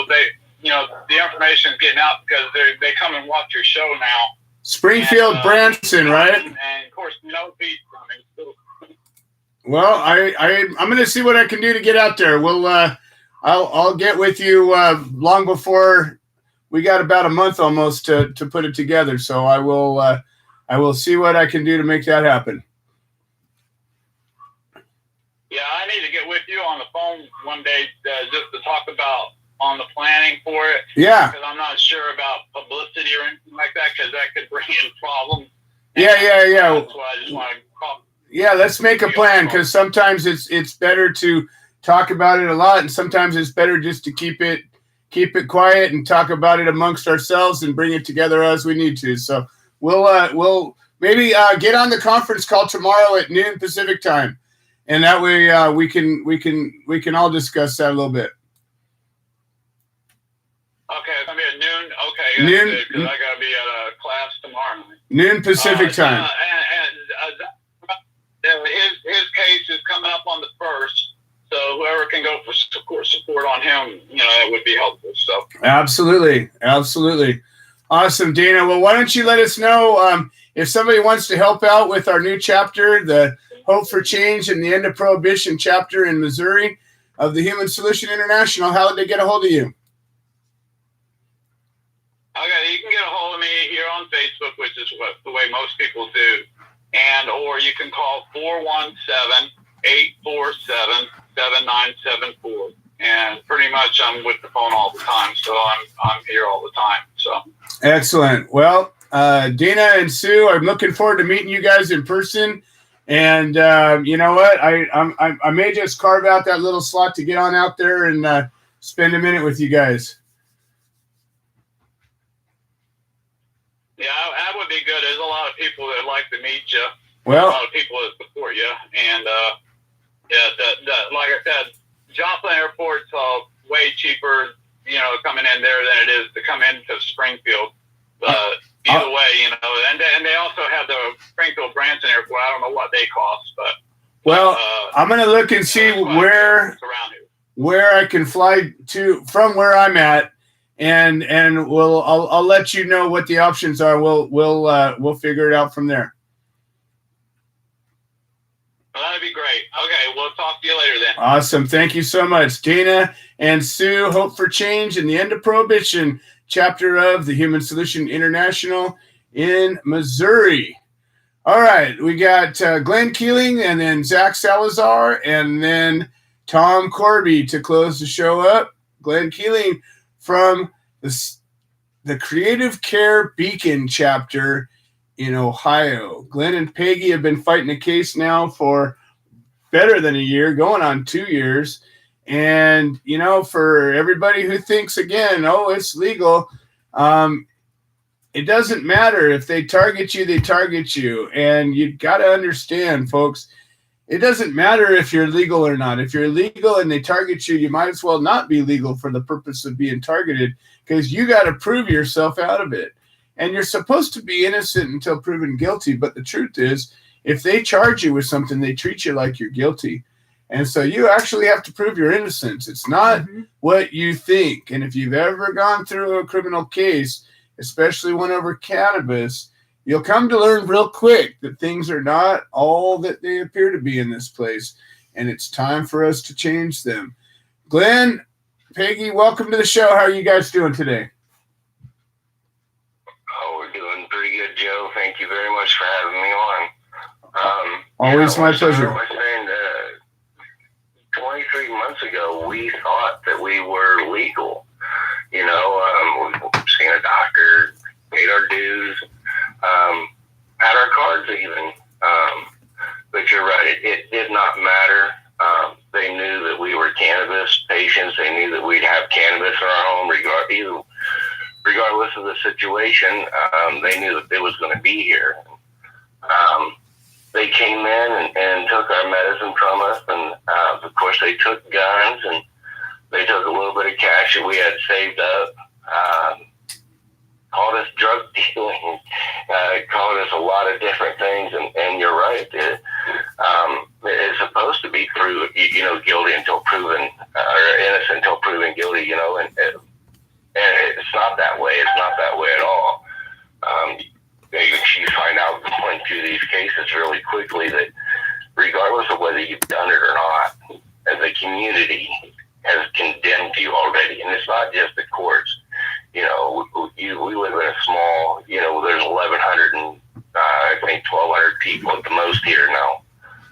they, the information is getting out because they come and watch your show now.
Springfield, and, Branson, right?
And of course, no Pete coming. So.
Well, I'm going to see what I can do to get out there. I'll get with you long before. We got about a month almost to put it together, so I will see what I can do to make that happen.
Yeah, I need to get with you on the phone one day just to talk about on the planning for it.
Yeah,
because I'm not sure about publicity or anything like that, because that could bring in problems.
Yeah.
That's why I just want to call.
Yeah, let's make a plan, because sometimes it's better to talk about it a lot, and sometimes it's better just to keep it quiet and talk about it amongst ourselves and bring it together as we need to. So we'll maybe get on the conference call tomorrow at noon Pacific time, and that way we can all discuss that a little bit.
Okay, it's gonna be at noon. Okay, noon, because I gotta be at a class tomorrow.
Noon Pacific time.
His case is coming up on the 1st. So whoever can go for support on him, that would be helpful. So
absolutely. Awesome, Dana. Well, why don't you let us know if somebody wants to help out with our new chapter, the Hope for Change and the End of Prohibition chapter in Missouri of the Human Solution International. How would they get a hold of you?
Okay, you can get a hold of me here on Facebook, which is the way most people do, or you can call 417-847-7974, and pretty much I'm with the phone all the time. So I'm here all the time. So
excellent. Well, Dana and Sue, I'm looking forward to meeting you guys in person. And you know what? I may just carve out that little slot to get on out there and spend a minute with you guys.
Yeah, that would be good. There's a lot of people that like to meet you.
Well,
a lot of people that support you, and like I said, Joplin Airport's way cheaper, coming in there than it is to come into Springfield. Either way, and they also have the Springfield Branson Airport. I don't know what they cost, but
well, I'm gonna look and see where I can fly to from where I'm at, and I'll let you know what the options are. We'll figure it out from there.
Well, that'd be great. Okay, we'll talk to you later then.
Awesome. Thank you so much. Dana and Sue, Hope for Change and the End of Prohibition, chapter of the Human Solution International in Missouri. All right, we got Glenn Keeling and then Zach Salazar and then Tom Corby to close the show up. Glenn Keeling from the Creative Care Beacon chapter in Ohio. Glenn and Peggy have been fighting a case now for better than a year, going on 2 years. And, for everybody who thinks, again, it's legal, it doesn't matter. If they target you, they target you. And you've got to understand, folks, it doesn't matter if you're legal or not. If you're legal and they target you, you might as well not be legal for the purpose of being targeted, because you got to prove yourself out of it. And you're supposed to be innocent until proven guilty. But the truth is, if they charge you with something, they treat you like you're guilty. And so you actually have to prove your innocence. It's not what you think. And if you've ever gone through a criminal case, especially one over cannabis, you'll come to learn real quick that things are not all that they appear to be in this place. And it's time for us to change them. Glenn, Peggy, welcome to the show. How are you guys doing today?
We're doing pretty good, Joe. Thank you very much for having me on.
Always my pleasure.
23 months ago, we thought that we were legal. We've seen a doctor, paid our dues, had our cards even. But you're right, it did not matter. They knew that we were cannabis patients. They knew that we'd have cannabis in our home, regardless of the situation. They knew that it was going to be here. They came in and took our medicine from us, and of course they took guns, and they took a little bit of cash that we had saved up, called us drug dealing, called us a lot of different things, and you're right, it's supposed to be proved, guilty until proven, or innocent until proven guilty, and it's not that way. It's not that way at all. You find out going through these cases really quickly that regardless of whether you've done it or not, the community has condemned you already. And it's not just the courts. We live in a small, there's 1,100 and I think 1,200 people at the most here now.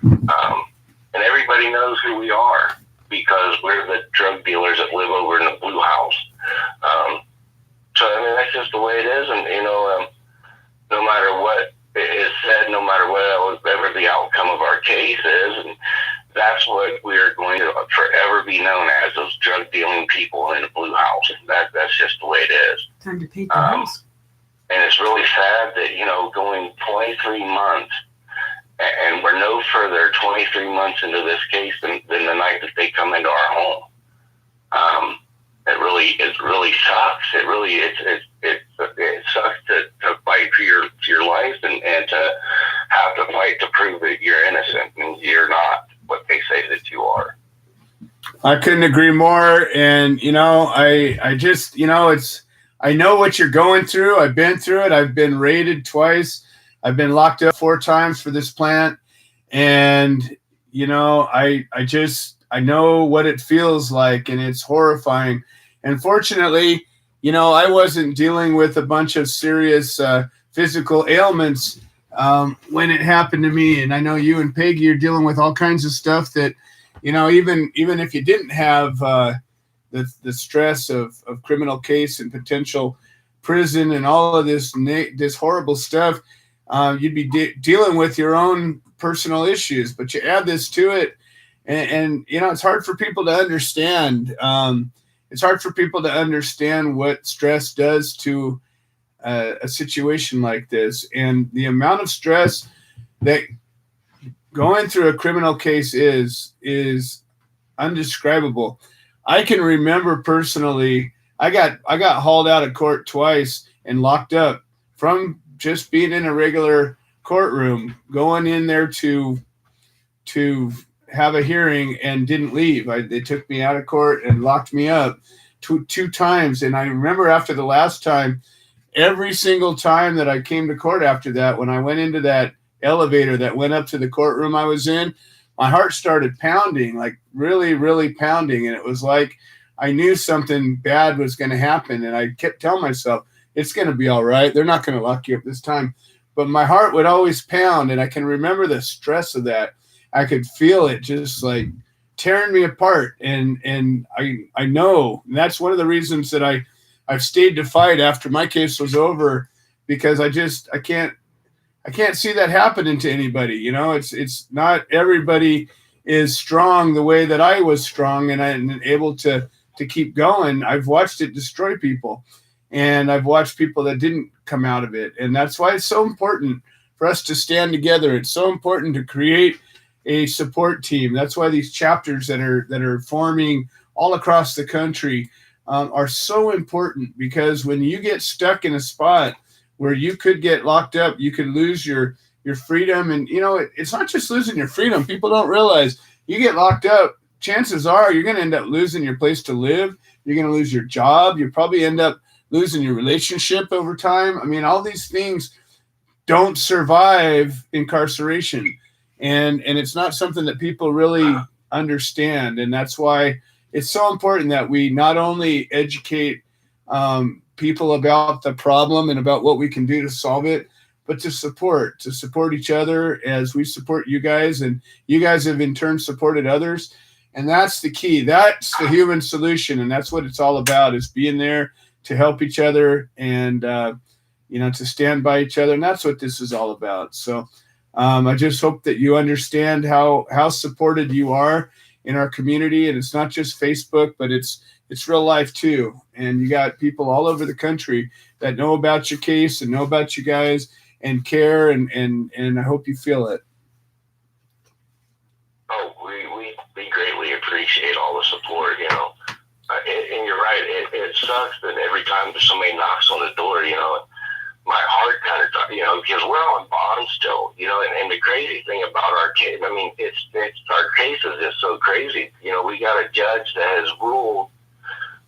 And everybody knows who we are because we're the drug dealers that live over in the blue house. That's just the way it is. And, no matter what is said, no matter whatever the outcome of our case is, and that's what we're going to forever be known as, those drug dealing people in the blue house. That's just the way it is. Time to pay the bills. And it's really sad that, going 23 months, and we're no further 23 months into this case than the night that they come into our home. It really sucks. It sucks to fight for your life and to have to fight to prove that you're innocent and you're not what they say that you are.
I couldn't agree more. And, I just, I know what you're going through. I've been through it. I've been raided twice. I've been locked up 4 times for this plant. And, I know what it feels like, and it's horrifying. And fortunately, I wasn't dealing with a bunch of serious physical ailments when it happened to me. And I know you and Peggy are dealing with all kinds of stuff that, even if you didn't have the stress of criminal case and potential prison and all of this horrible stuff, you'd be dealing with your own personal issues. But you add this to it, and it's hard for people to understand. It's hard for people to understand what stress does to a situation like this, and the amount of stress that going through a criminal case is undescribable. I can remember personally, I got hauled out of court twice and locked up from just being in a regular courtroom, going in there to have a hearing and didn't leave. They took me out of court and locked me up two times. And I remember after the last time, every single time that I came to court after that, when I went into that elevator that went up to the courtroom I was in, my heart started pounding, like really, really pounding. And it was like I knew something bad was going to happen. And I kept telling myself, it's going to be all right. They're not going to lock you up this time. But my heart would always pound. And I can remember the stress of that. I could feel it just like tearing me apart. And I know, and that's one of the reasons that I've stayed to fight after my case was over, because I can't see that happening to anybody. It's not everybody is strong the way that I was strong and able to keep going. I've watched it destroy people, and I've watched people that didn't come out of it. And that's why it's so important for us to stand together. It's so important to create a support team. That's why these chapters that are forming all across the country are so important, because when you get stuck in a spot where you could get locked up, you could lose your freedom. And, it's not just losing your freedom. People don't realize you get locked up, chances are you're going to end up losing your place to live. You're going to lose your job. You probably end up losing your relationship over time. I mean, all these things don't survive incarceration. And it's not something that people really understand. And that's why it's so important that we not only educate people about the problem and about what we can do to solve it, but to support each other as we support you guys, and you guys have in turn supported others. And that's the key. That's the human solution. And that's what it's all about, is being there to help each other and, to stand by each other. And that's what this is all about. So I just hope that you understand how supported you are in our community. And it's not just Facebook, but it's real life too. And you got people all over the country that know about your case and know about you guys and care. And I hope you feel it.
Oh, we greatly appreciate all the support, and you're right. It sucks that every time somebody knocks on the door, my heart kind of, because we're on bond still, and the crazy thing about our case, I mean, it's our case is just so crazy. We got a judge that has ruled,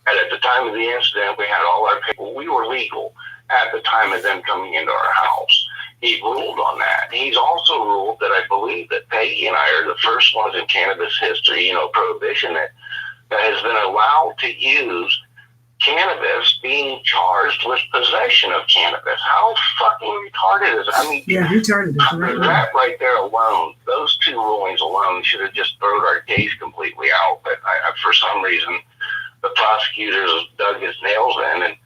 and at the time of the incident, we had all our people, we were legal at the time of them coming into our house. He ruled on that. He's also ruled that I believe that Peggy and I are the first ones in cannabis history, prohibition, that has been allowed to use cannabis being charged with possession of cannabis. How fucking retarded is it? I mean,
yeah, retarded.
That right there alone, those two rulings alone should have just thrown our case completely out. But I, for some reason, the prosecutors dug his nails in, and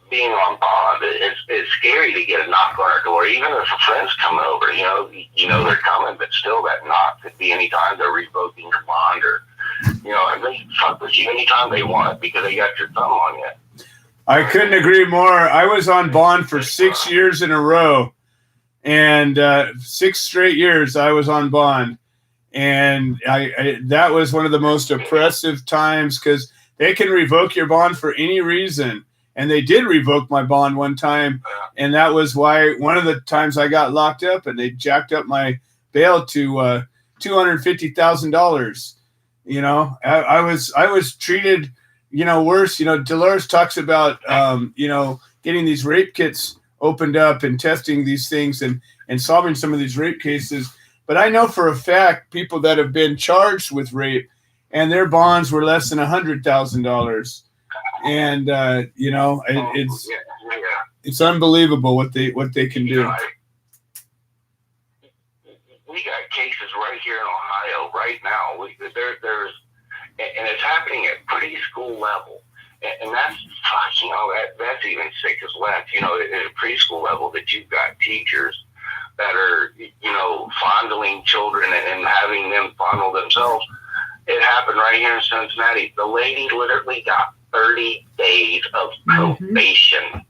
being on bond, it's scary to get a knock on our door, even if a friend's coming over. They're coming, but still, that knock could be anytime they're revoking your bond, or and they fuck with you anytime they want because they got your thumb on you.
I couldn't agree more. I was on bond for 6 years in a row, and 6 straight years I was on bond, and I that was one of the most oppressive times, because they can revoke your bond for any reason. And they did revoke my bond one time, and that was why one of the times I got locked up, and they jacked up my bail to $250,000. I was treated, worse. Dolores talks about getting these rape kits opened up and testing these things and solving some of these rape cases. But I know for a fact people that have been charged with rape and their bonds were less than $100,000. And it's unbelievable what they can do.
We got cases right here in Ohio, right right now. There's and it's happening at preschool level. And that's, that's even sick as left. At a preschool level, that you've got teachers that are, fondling children and having them fondle themselves. It happened right here in Cincinnati. The lady literally got 30 days of probation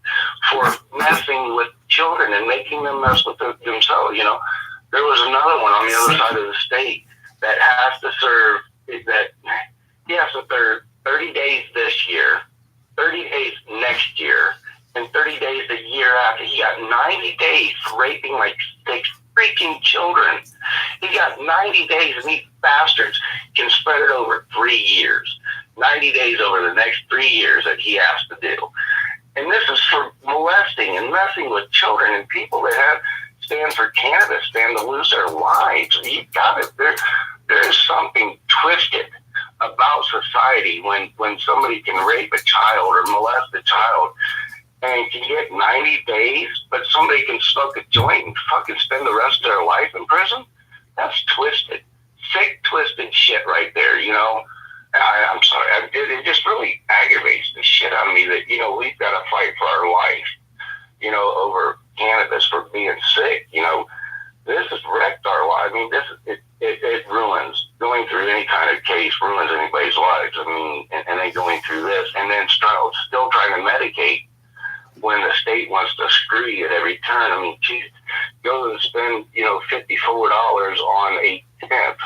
for messing with children and making them mess with themselves. There was another one on the other side of the state that has to serve, that he has to serve 30 days this year, 30 days next year, and 30 days the year after. He got 90 days for raping like 6 freaking children. He got 90 days, and these bastards can spread it over 3 years. 90 days over the next 3 years that he has to do. And this is for molesting and messing with children, and people that stand for cannabis stand to lose their lives. You got it. There is something twisted about society when somebody can rape a child or molest a child and can get 90 days, but somebody can smoke a joint and fucking spend the rest of their life in prison. That's twisted. Sick, twisted shit right there, I'm sorry. It just really aggravates the shit out of me that, we've got to fight for our life, over cannabis for being sick. This has wrecked our life. I mean, it ruins. Going through any kind of case ruins anybody's lives. I mean, and then going through this, and then still trying to medicate when the state wants to screw you at every turn. I mean, geez, go and spend, $54 on a tenth,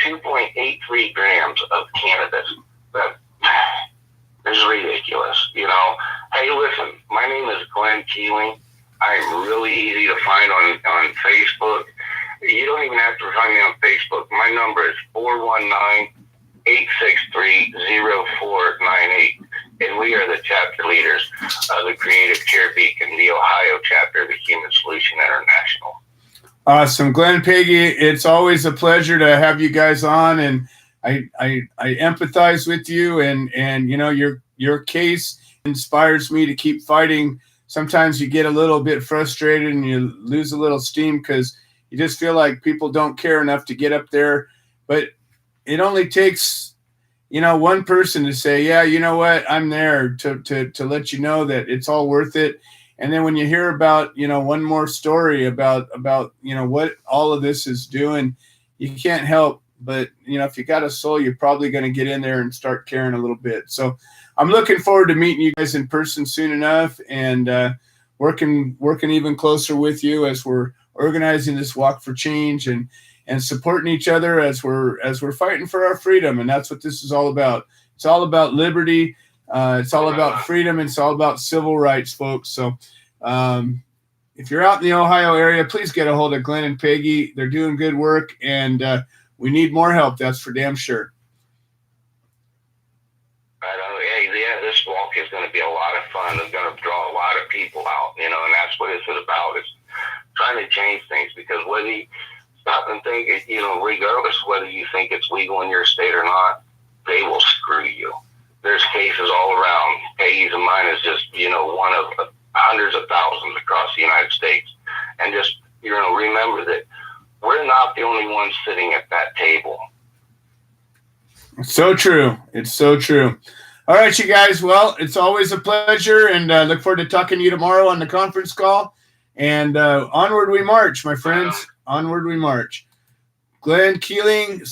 2.83 grams of cannabis. That is ridiculous, Hey, listen, my name is Glenn Keeling. I'm really easy to find on Facebook. You don't even have to find me on Facebook. My number is 419-863-0498. And we are the chapter leaders of the Creative Care Beacon, the Ohio chapter of the Human Solution International.
Awesome. Glenn, Peggy, it's always a pleasure to have you guys on, and I empathize with you, and your case inspires me to keep fighting. Sometimes you get a little bit frustrated and you lose a little steam because you just feel like people don't care enough to get up there. But it only takes, one person to say, yeah, you know what, I'm there to let you know that it's all worth it. And then when you hear about, one more story about, what all of this is doing, you can't help but, if you got a soul, you're probably going to get in there and start caring a little bit. So I'm looking forward to meeting you guys in person soon enough, and working even closer with you as we're organizing this walk for change and supporting each other as we're fighting for our freedom. And that's what this is all about. It's all about liberty. It's all about freedom. And it's all about civil rights, folks. So if you're out in the Ohio area, please get a hold of Glenn and Peggy. They're doing good work, and we need more help. That's for damn sure.
This walk is going to be a lot of fun. It's going to draw a lot of people out, and that's what it's about. It's trying to change things, because whether you stop and think, regardless of whether you think it's legal in your state or not, they will screw you. There's cases all around. Peggy's and mine is just, one of hundreds of thousands across the United States. And just, remember that we're not the only ones sitting at that table.
So true. It's so true. All right, you guys. Well, it's always a pleasure, and look forward to talking to you tomorrow on the conference call. And onward we march, my friends. Onward we march. Glenn Keeling,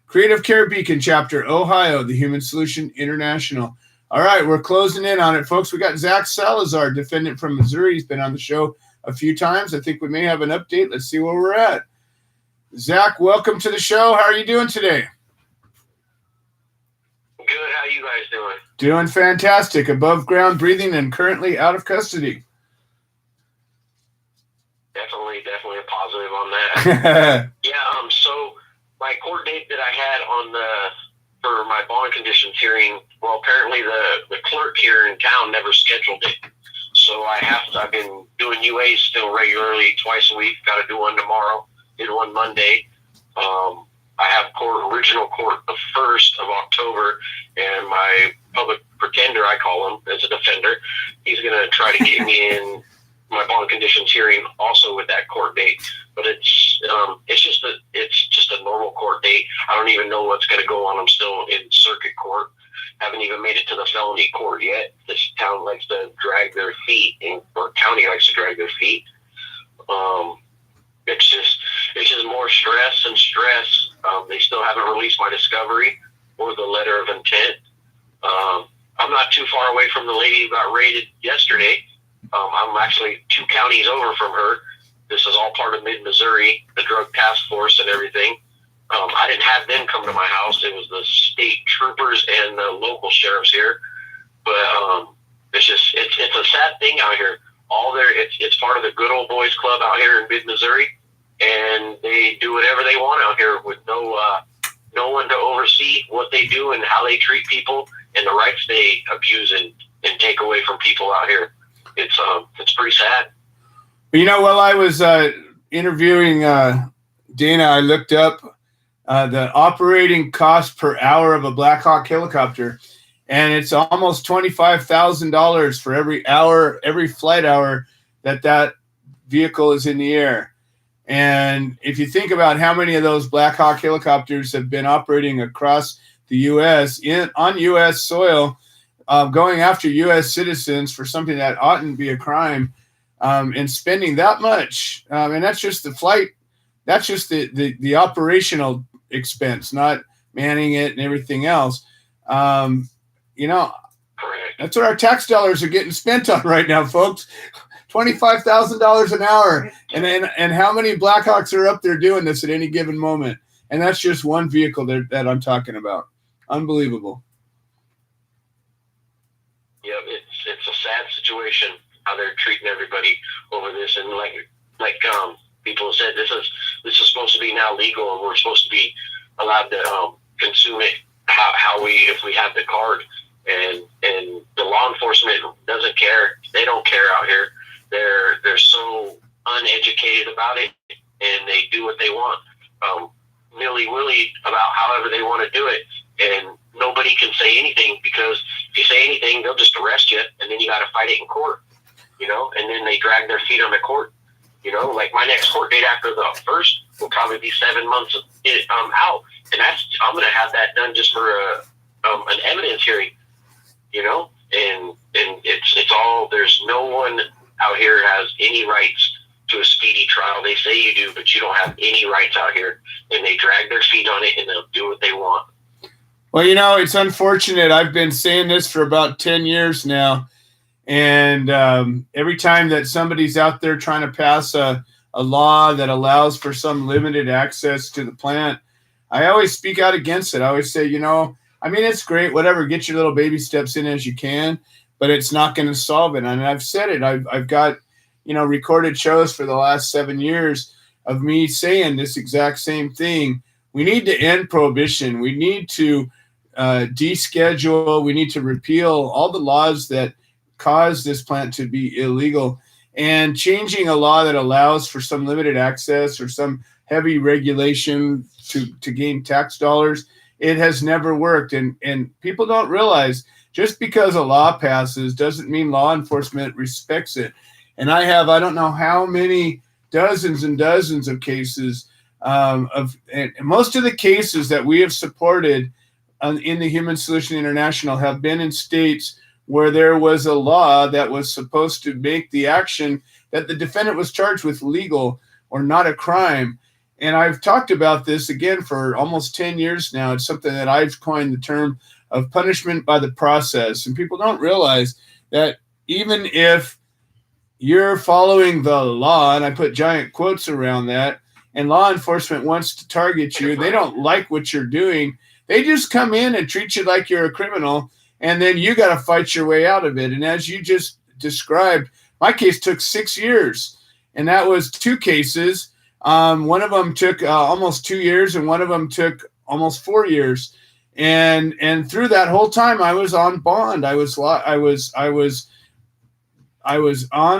Creative Care Beacon Chapter, Ohio, the Human Solution International. All right, we're closing in on it, folks. We got Zach Salazar, defendant from Missouri. He's been on the show a few times. I think we may have an update. Let's see where we're at. Zach, welcome to the show. How are you doing today?
Good. How you guys doing?
Doing fantastic. Above ground breathing and currently out of custody.
Definitely a positive on that. So my court date that I had for my bond conditions hearing, well, apparently the clerk here in town never scheduled it. So I've been doing UAs still regularly twice a week. Got to do one tomorrow. Did one Monday. I have original court the 1st of October, and my public pretender, I call him, as a defender, he's going to try to get me in my bond conditions hearing also with that court date, but it's just a normal court date. I don't even know what's going to go on. I'm still in circuit court. Haven't even made it to the felony court yet. This town likes to drag their feet, or county likes to drag their feet. It's just more stress and stress. They still haven't released my discovery or the letter of intent. I'm not too far away from the lady who got raided yesterday. I'm actually 2 counties over from her. This is all part of Mid-Missouri, the drug task force and everything. I didn't have them come to my house. It was the state troopers and the local sheriffs here. But it's a sad thing out here. It's part of the good old boys club out here in Mid-Missouri, and they do whatever they want out here with no one to oversee what they do and how they treat people and the rights they abuse and take away from people out here. It's pretty sad.
You know, while I was interviewing Dana, I looked up the operating cost per hour of a Black Hawk helicopter, and it's almost $25,000 for every flight hour that vehicle is in the air. And if you think about how many of those Black Hawk helicopters have been operating across the U.S. on U.S. soil, going after U.S. citizens for something that oughtn't be a crime, and spending that much, and that's just the flight, that's just the operational expense, not manning it and everything else. You know, that's what our tax dollars are getting spent on right now, folks. $25,000 an hour, and how many Blackhawks are up there doing this at any given moment? And that's just one vehicle that I'm talking about. Unbelievable.
Yeah, it's a sad situation how they're treating everybody over this, and like people have said, this is supposed to be now legal, and we're supposed to be allowed to consume it if we have the card, and the law enforcement doesn't care. They don't care out here. They're so uneducated about it, and they do what they want, willy-willy about however they want to do it, and nobody can say anything, because if you say anything, they'll just arrest you, and then you got to fight it in court, and then they drag their feet on the court, like my next court date after the first will probably be 7 months out, and I'm going to have that done just for an evidence hearing, and it's all, there's no one out here has any rights to a speedy trial. They say you do, but you don't have any rights out here, and they drag their feet on it, and they'll do what they want.
Well, it's unfortunate. I've been saying this for about 10 years now, and every time that somebody's out there trying to pass a law that allows for some limited access to the plant, I always speak out against it. I always say, it's great, whatever, get your little baby steps in as you can, but it's not going to solve it. And I've said it. I've got, recorded shows for the last 7 years of me saying this exact same thing. We need to end prohibition. We need to deschedule. We need to repeal all the laws that cause this plant to be illegal, and changing a law that allows for some limited access or some heavy regulation to gain tax dollars. It has never worked. And people don't realize just because a law passes doesn't mean law enforcement respects it. And I don't know how many dozens and dozens of cases and most of the cases that we have supported in the Human Solution International have been in states where there was a law that was supposed to make the action that the defendant was charged with legal or not a crime. And I've talked about this again for almost 10 years now. It's something that I've coined the term of punishment by the process. And people don't realize that even if you're following the law, and I put giant quotes around that, and law enforcement wants to target you, they don't like what you're doing. They just come in and treat you like you're a criminal, and then you got to fight your way out of it. And as you just described, my case took 6 years, and that was 2 cases. One of them took almost 2 years, and one of them took almost 4 years. And through that whole time, I was on bond. I was on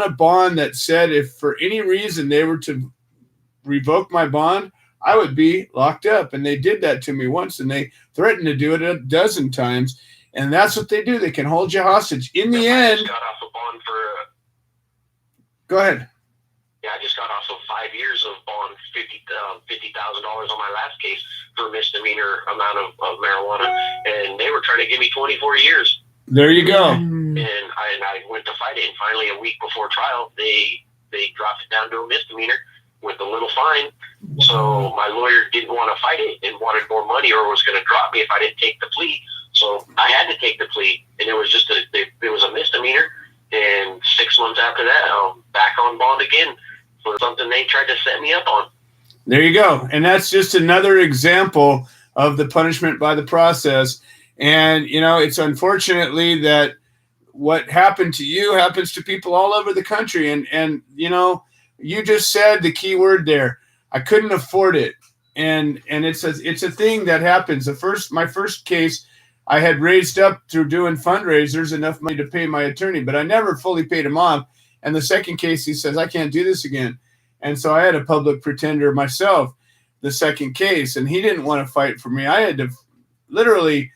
a bond that said if for any reason they were to revoke my bond, I would be locked up. And they did that to me once, and they threatened to do it a dozen times. And that's what they do. They can hold you hostage. In the end,
got off a bond
Go ahead.
Yeah, I just got off of 5 years of bond, $50,000 on my last case for misdemeanor amount of marijuana, and they were trying to give me 24 years.
There you go.
And I went to fight it, and finally, a week before trial, they dropped it down to a misdemeanor with a little fine. So my lawyer didn't want to fight it and wanted more money, or was going to drop me if I didn't take the plea. So I had to take the plea, and it was just it was a misdemeanor. And 6 months after that, I'm back on bond again for something they tried to set me up on.
There you go. And that's just another example of the punishment by the process. And, you know, it's unfortunately that what happened to you happens to people all over the country. And you know, you just said the key word there. I couldn't afford it. And it's a thing that happens. My first case, I had raised up through doing fundraisers enough money to pay my attorney, but I never fully paid him off. And the second case, he says, I can't do this again. And so I had a public pretender myself, the second case, and he didn't want to fight for me. I had to literally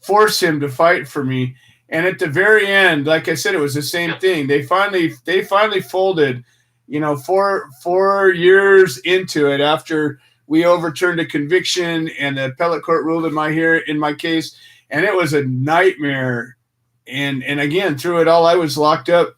force him to fight for me. And at the very end, like I said, it was the same thing. They finally folded, you know, four years into it after we overturned a conviction and the appellate court ruled in my case. And it was a nightmare. And again, through it all, I was locked up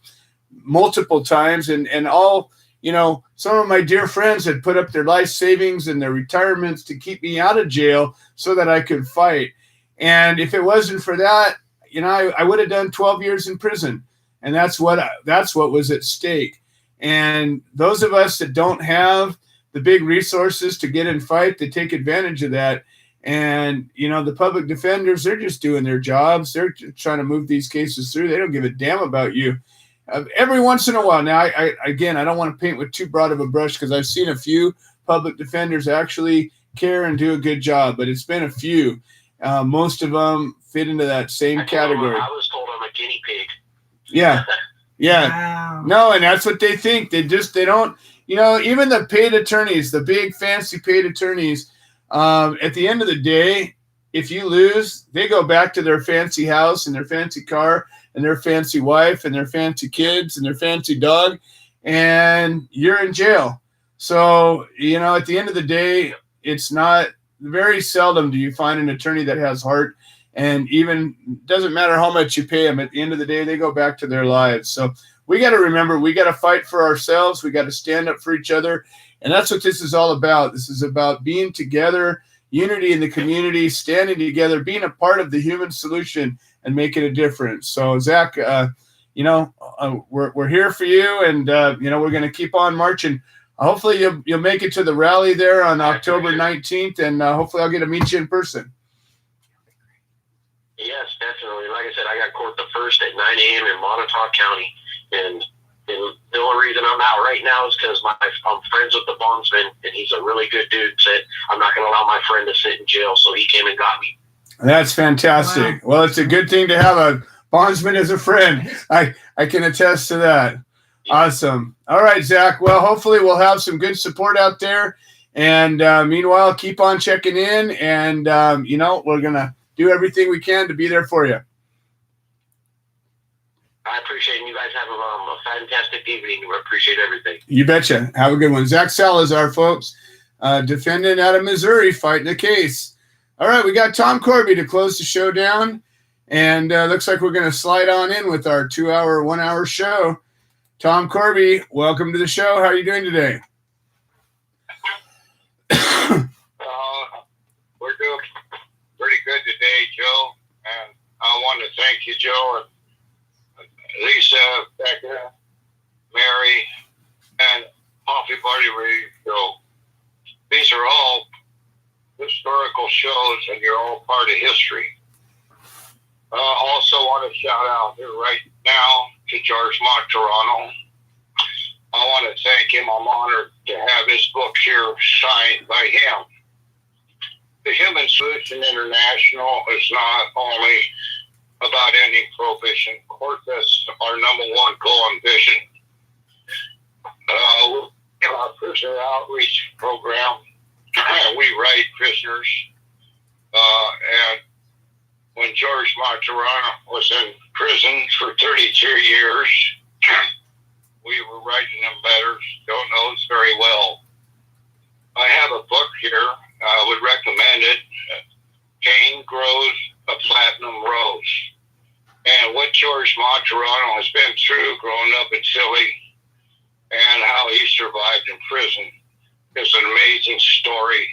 multiple times, and all, you know, some of my dear friends had put up their life savings and their retirements to keep me out of jail so that I could fight. And if it wasn't for that, you know, I would have done 12 years in prison. And that's what was at stake. And those of us that don't have the big resources to get and fight, they take advantage of that. And, you know, the public defenders, they're just doing their jobs. They're trying to move these cases through. They don't give a damn about you. Every once in a while. Now, I don't want to paint with too broad of a brush, because I've seen a few public defenders actually care and do a good job, but it's been a few. Most of them fit into that same category.
I was told I'm a guinea pig.
Yeah. Yeah.
Wow.
No, and that's what they think. They don't, you know, even the paid attorneys, the big fancy paid attorneys, at the end of the day, if you lose, they go back to their fancy house and their fancy car and their fancy wife and their fancy kids and their fancy dog, and you're in jail. So, you know, at the end of the day, it's not very seldom do you find an attorney that has heart, and even doesn't matter how much you pay them. At the end of the day, they go back to their lives. So we got to remember, we got to fight for ourselves. We got to stand up for each other. And that's what this is all about. This is about being together, unity in the community, standing together, being a part of the human solution and making a difference. So, Zach, you know, we're here for you, and, you know, we're going to keep on marching. Hopefully you'll make it to the rally there on October 19th, and hopefully I'll get to meet you in person.
Yes, definitely. Like I said, I got court the 1st at 9 a.m. in Montauk County, and the only reason I'm out right now is because I'm friends with the bondsman, and he's a really good dude. Said I'm not going to allow my friend to sit in jail, so he came and got me.
That's fantastic. Wow. Well, it's a good thing to have a bondsman as a friend. I can attest to that. Yeah. Awesome. All right, Zach. Well, hopefully we'll have some good support out there. And meanwhile, keep on checking in, and, you know, we're going to do everything we can to be there for you.
I appreciate it. You guys have a fantastic evening. We appreciate everything.
You betcha. Have a good one. Zach Salazar, folks, defendant out of Missouri, fighting the case. All right, we got Tom Corby to close the show down, and looks like we're going to slide on in with our 1-hour show. Tom Corby, welcome to the show. How are you doing today?
We're doing pretty good today, Joe. And I want to thank you, Joe, and Lisa, Becca, Mary, and Coffee Party Radio. These are all historical shows, and you're all part of history. Also want to shout out here right now to George Monterano. I want to thank him. I'm honored to have his book here signed by him. The Human Solution International is not only about ending prohibition. Of course, that's our number one goal and vision. Our prisoner outreach program, we write prisoners. And when George Martirana was in prison for 32 years, we were writing them letters. Joe knows very well. I have a book here. I would recommend it. Cain Grows a Platinum Rose. And what George Monterano has been through growing up in Philly and how he survived in prison is an amazing story.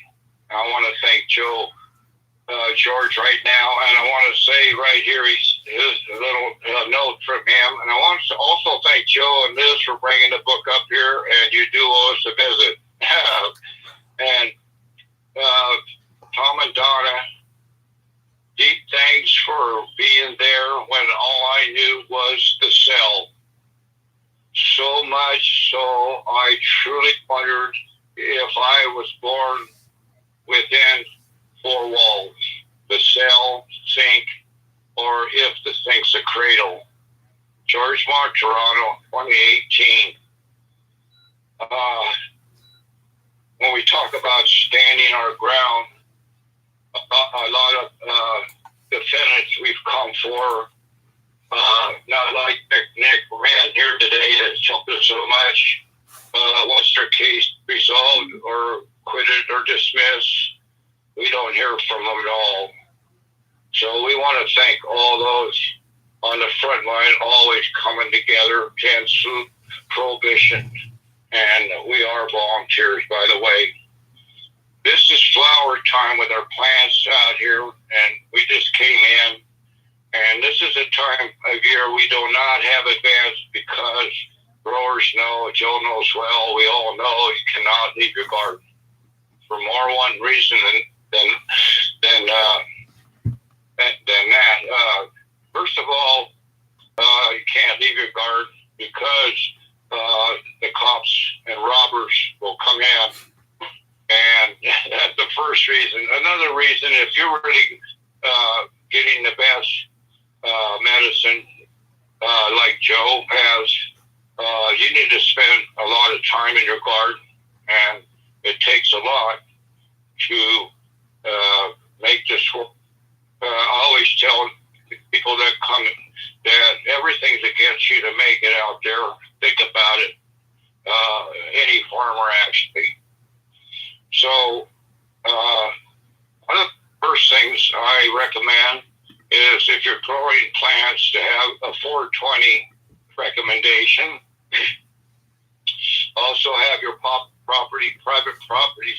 I want to thank George right now, and I want to say right here his little note from him. And I want to also thank Joe and Liz for bringing the book up here, and you do owe us a visit. And Tom and Donna, deep thanks for being there when all I knew was the cell. So much so I truly wondered if I was born within four walls, the cell, sink, or if the sink's a cradle. George Monterano, 2018. When we talk about standing our ground, a lot of defendants we've come for, not like Nick ran here today that helped us so much. Once their case resolved or acquitted or dismissed, we don't hear from them at all. So we want to thank all those on the front line, always coming together, cancel prohibition, and we are volunteers, by the way. This is flower time with our plants out here, and we just came in, and this is a time of year we do not have advance because growers know, Joe knows well, we all know you cannot leave your garden for more one reason than that. First of all, you can't leave your garden because the cops and robbers will come in. And that's the first reason. Another reason, if you're really getting the best medicine like Joe has, you need to spend a lot of time in your garden. And it takes a lot to make this work. I always tell people that come that everything's against you to make it out there. Think about it. Any farmer, actually. So, one of the first things I recommend is if you're growing plants to have a 420 recommendation. Also have your private property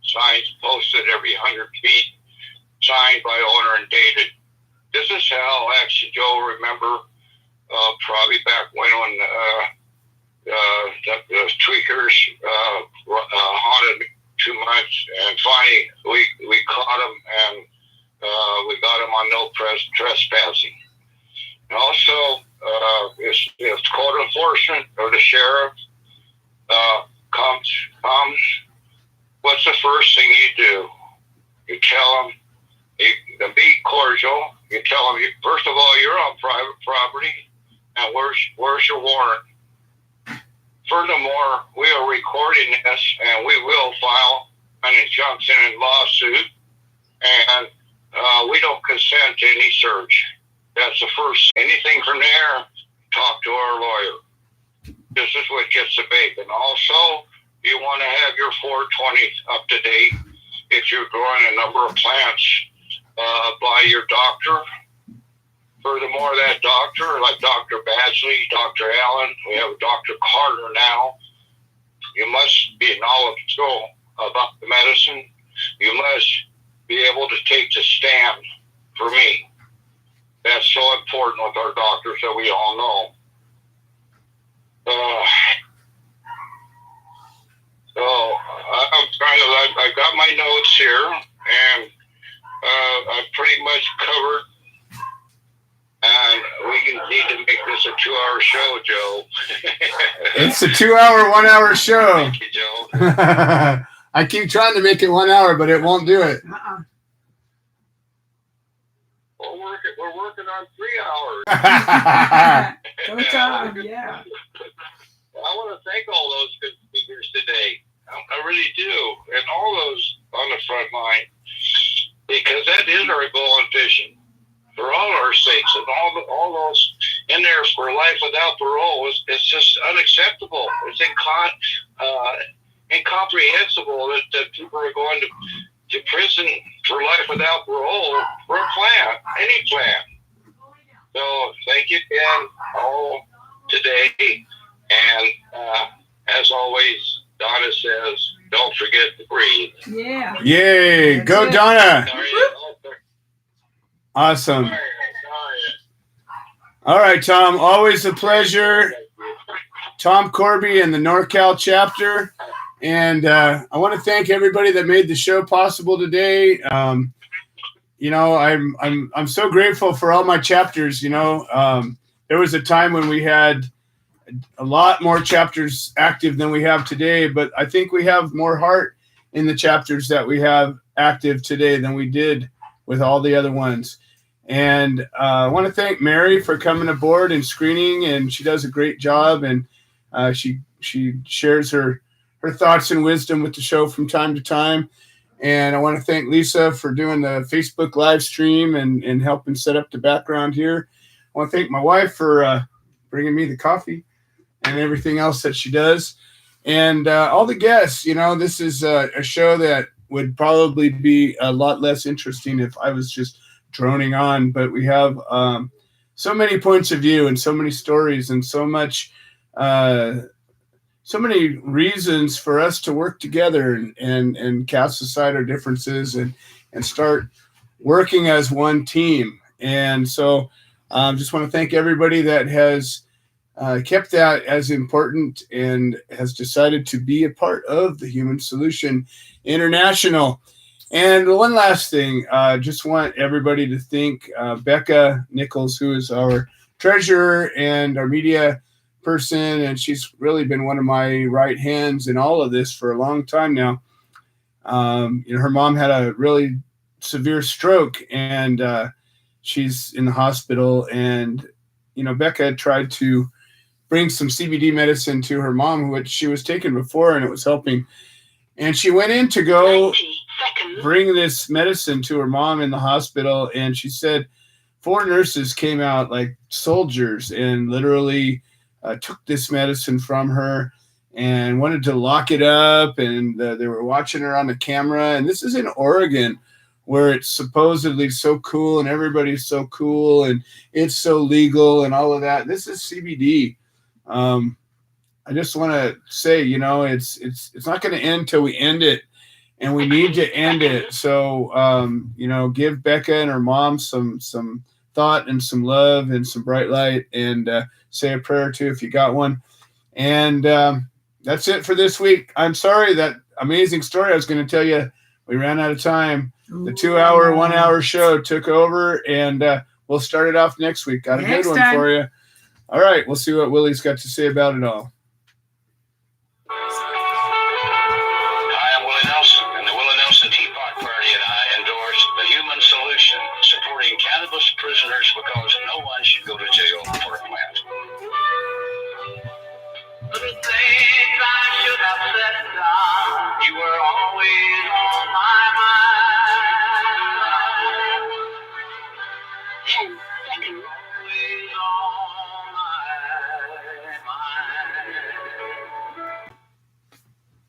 signs posted every 100 feet, signed by owner and dated. This is how, actually, Joe, remember, probably back when the tweakers haunted me 2 months, and finally we caught them, and we got them on no trespassing. And also, if code enforcement or the sheriff comes, what's the first thing you do? You tell them, be cordial. You tell them, first of all, you're on private property, and where's your warrant? Furthermore, we are recording this, and we will file an injunction and lawsuit, and we don't consent to any search. That's the first. Anything from there, talk to our lawyer. This is what gets the bacon. Also, you want to have your 420 up to date if you're growing a number of plants by your doctor. Furthermore, that doctor, like Dr. Badgley, Dr. Allen, we have Dr. Carter now, you must be knowledgeable about the medicine. You must be able to take the stand for me. That's so important with our doctors that we all know. So I'm trying to, I got my notes here, and I pretty much covered. And we need to make this a 2-hour show, Joe.
It's a 2-hour, 1 hour show.
Thank you, Joe.
I keep trying to make it 1 hour, but it won't do it.
We're working on 3 hours.
Go time, yeah.
I want to thank all those good speakers today. I really do. And all those on the front line. Because that is our goal in fishing. For all our sakes and all those in in there for life without parole. It's just unacceptable. It's incomprehensible that people are going to prison for life without parole for a plan, any plan. So thank you again all today. And as always, Donna says, don't forget to breathe.
Yeah.
Yay.
That's
Go,
it.
Donna. Awesome. All right, Tom. Always a pleasure. Tom Corby and the NorCal chapter. And I want to thank everybody that made the show possible today. You know, I'm so grateful for all my chapters. You know, there was a time when we had a lot more chapters active than we have today, but I think we have more heart in the chapters that we have active today than we did with all the other ones. And I want to thank Mary for coming aboard and screening, and she does a great job, and she shares her thoughts and wisdom with the show from time to time. And I want to thank Lisa for doing the Facebook live stream and helping set up the background here. I want to thank my wife for bringing me the coffee and everything else that she does. And all the guests. You know, this is a show that would probably be a lot less interesting if I was just droning on. But we have so many points of view and so many stories and so many reasons for us to work together and cast aside our differences and start working as one team. And so just want to thank everybody that has kept that as important and has decided to be a part of the Human Solution International. And one last thing, just want everybody to thank Becca Nichols, who is our treasurer and our media person, and she's really been one of my right hands in all of this for a long time now. You know, her mom had a really severe stroke, and she's in the hospital. And you know, Becca tried to bring some CBD medicine to her mom, which she was taking before, and it was helping. And she went in to go bring this medicine to her mom in the hospital, and she said 4 nurses came out like soldiers and literally took this medicine from her and wanted to lock it up, and they were watching her on the camera. And this is in Oregon, where it's supposedly so cool and everybody's so cool and it's so legal and all of that. This is CBD. I just want to say, you know, it's not going to end till we end it, and we need to end it. So, you know, give Becca and her mom some thought and some love and some bright light, and say a prayer too if you got one. And that's it for this week. I'm sorry, that amazing story I was going to tell you, we ran out of time. The 2-hour, 1-hour show took over, and we'll start it off next week. Got a good one for you. All right, we'll see what Willie's got to say about it all.
Hi, I'm Willie Nelson, and the Willie Nelson Teapot Party and I endorse the Human Solution, supporting cannabis prisoners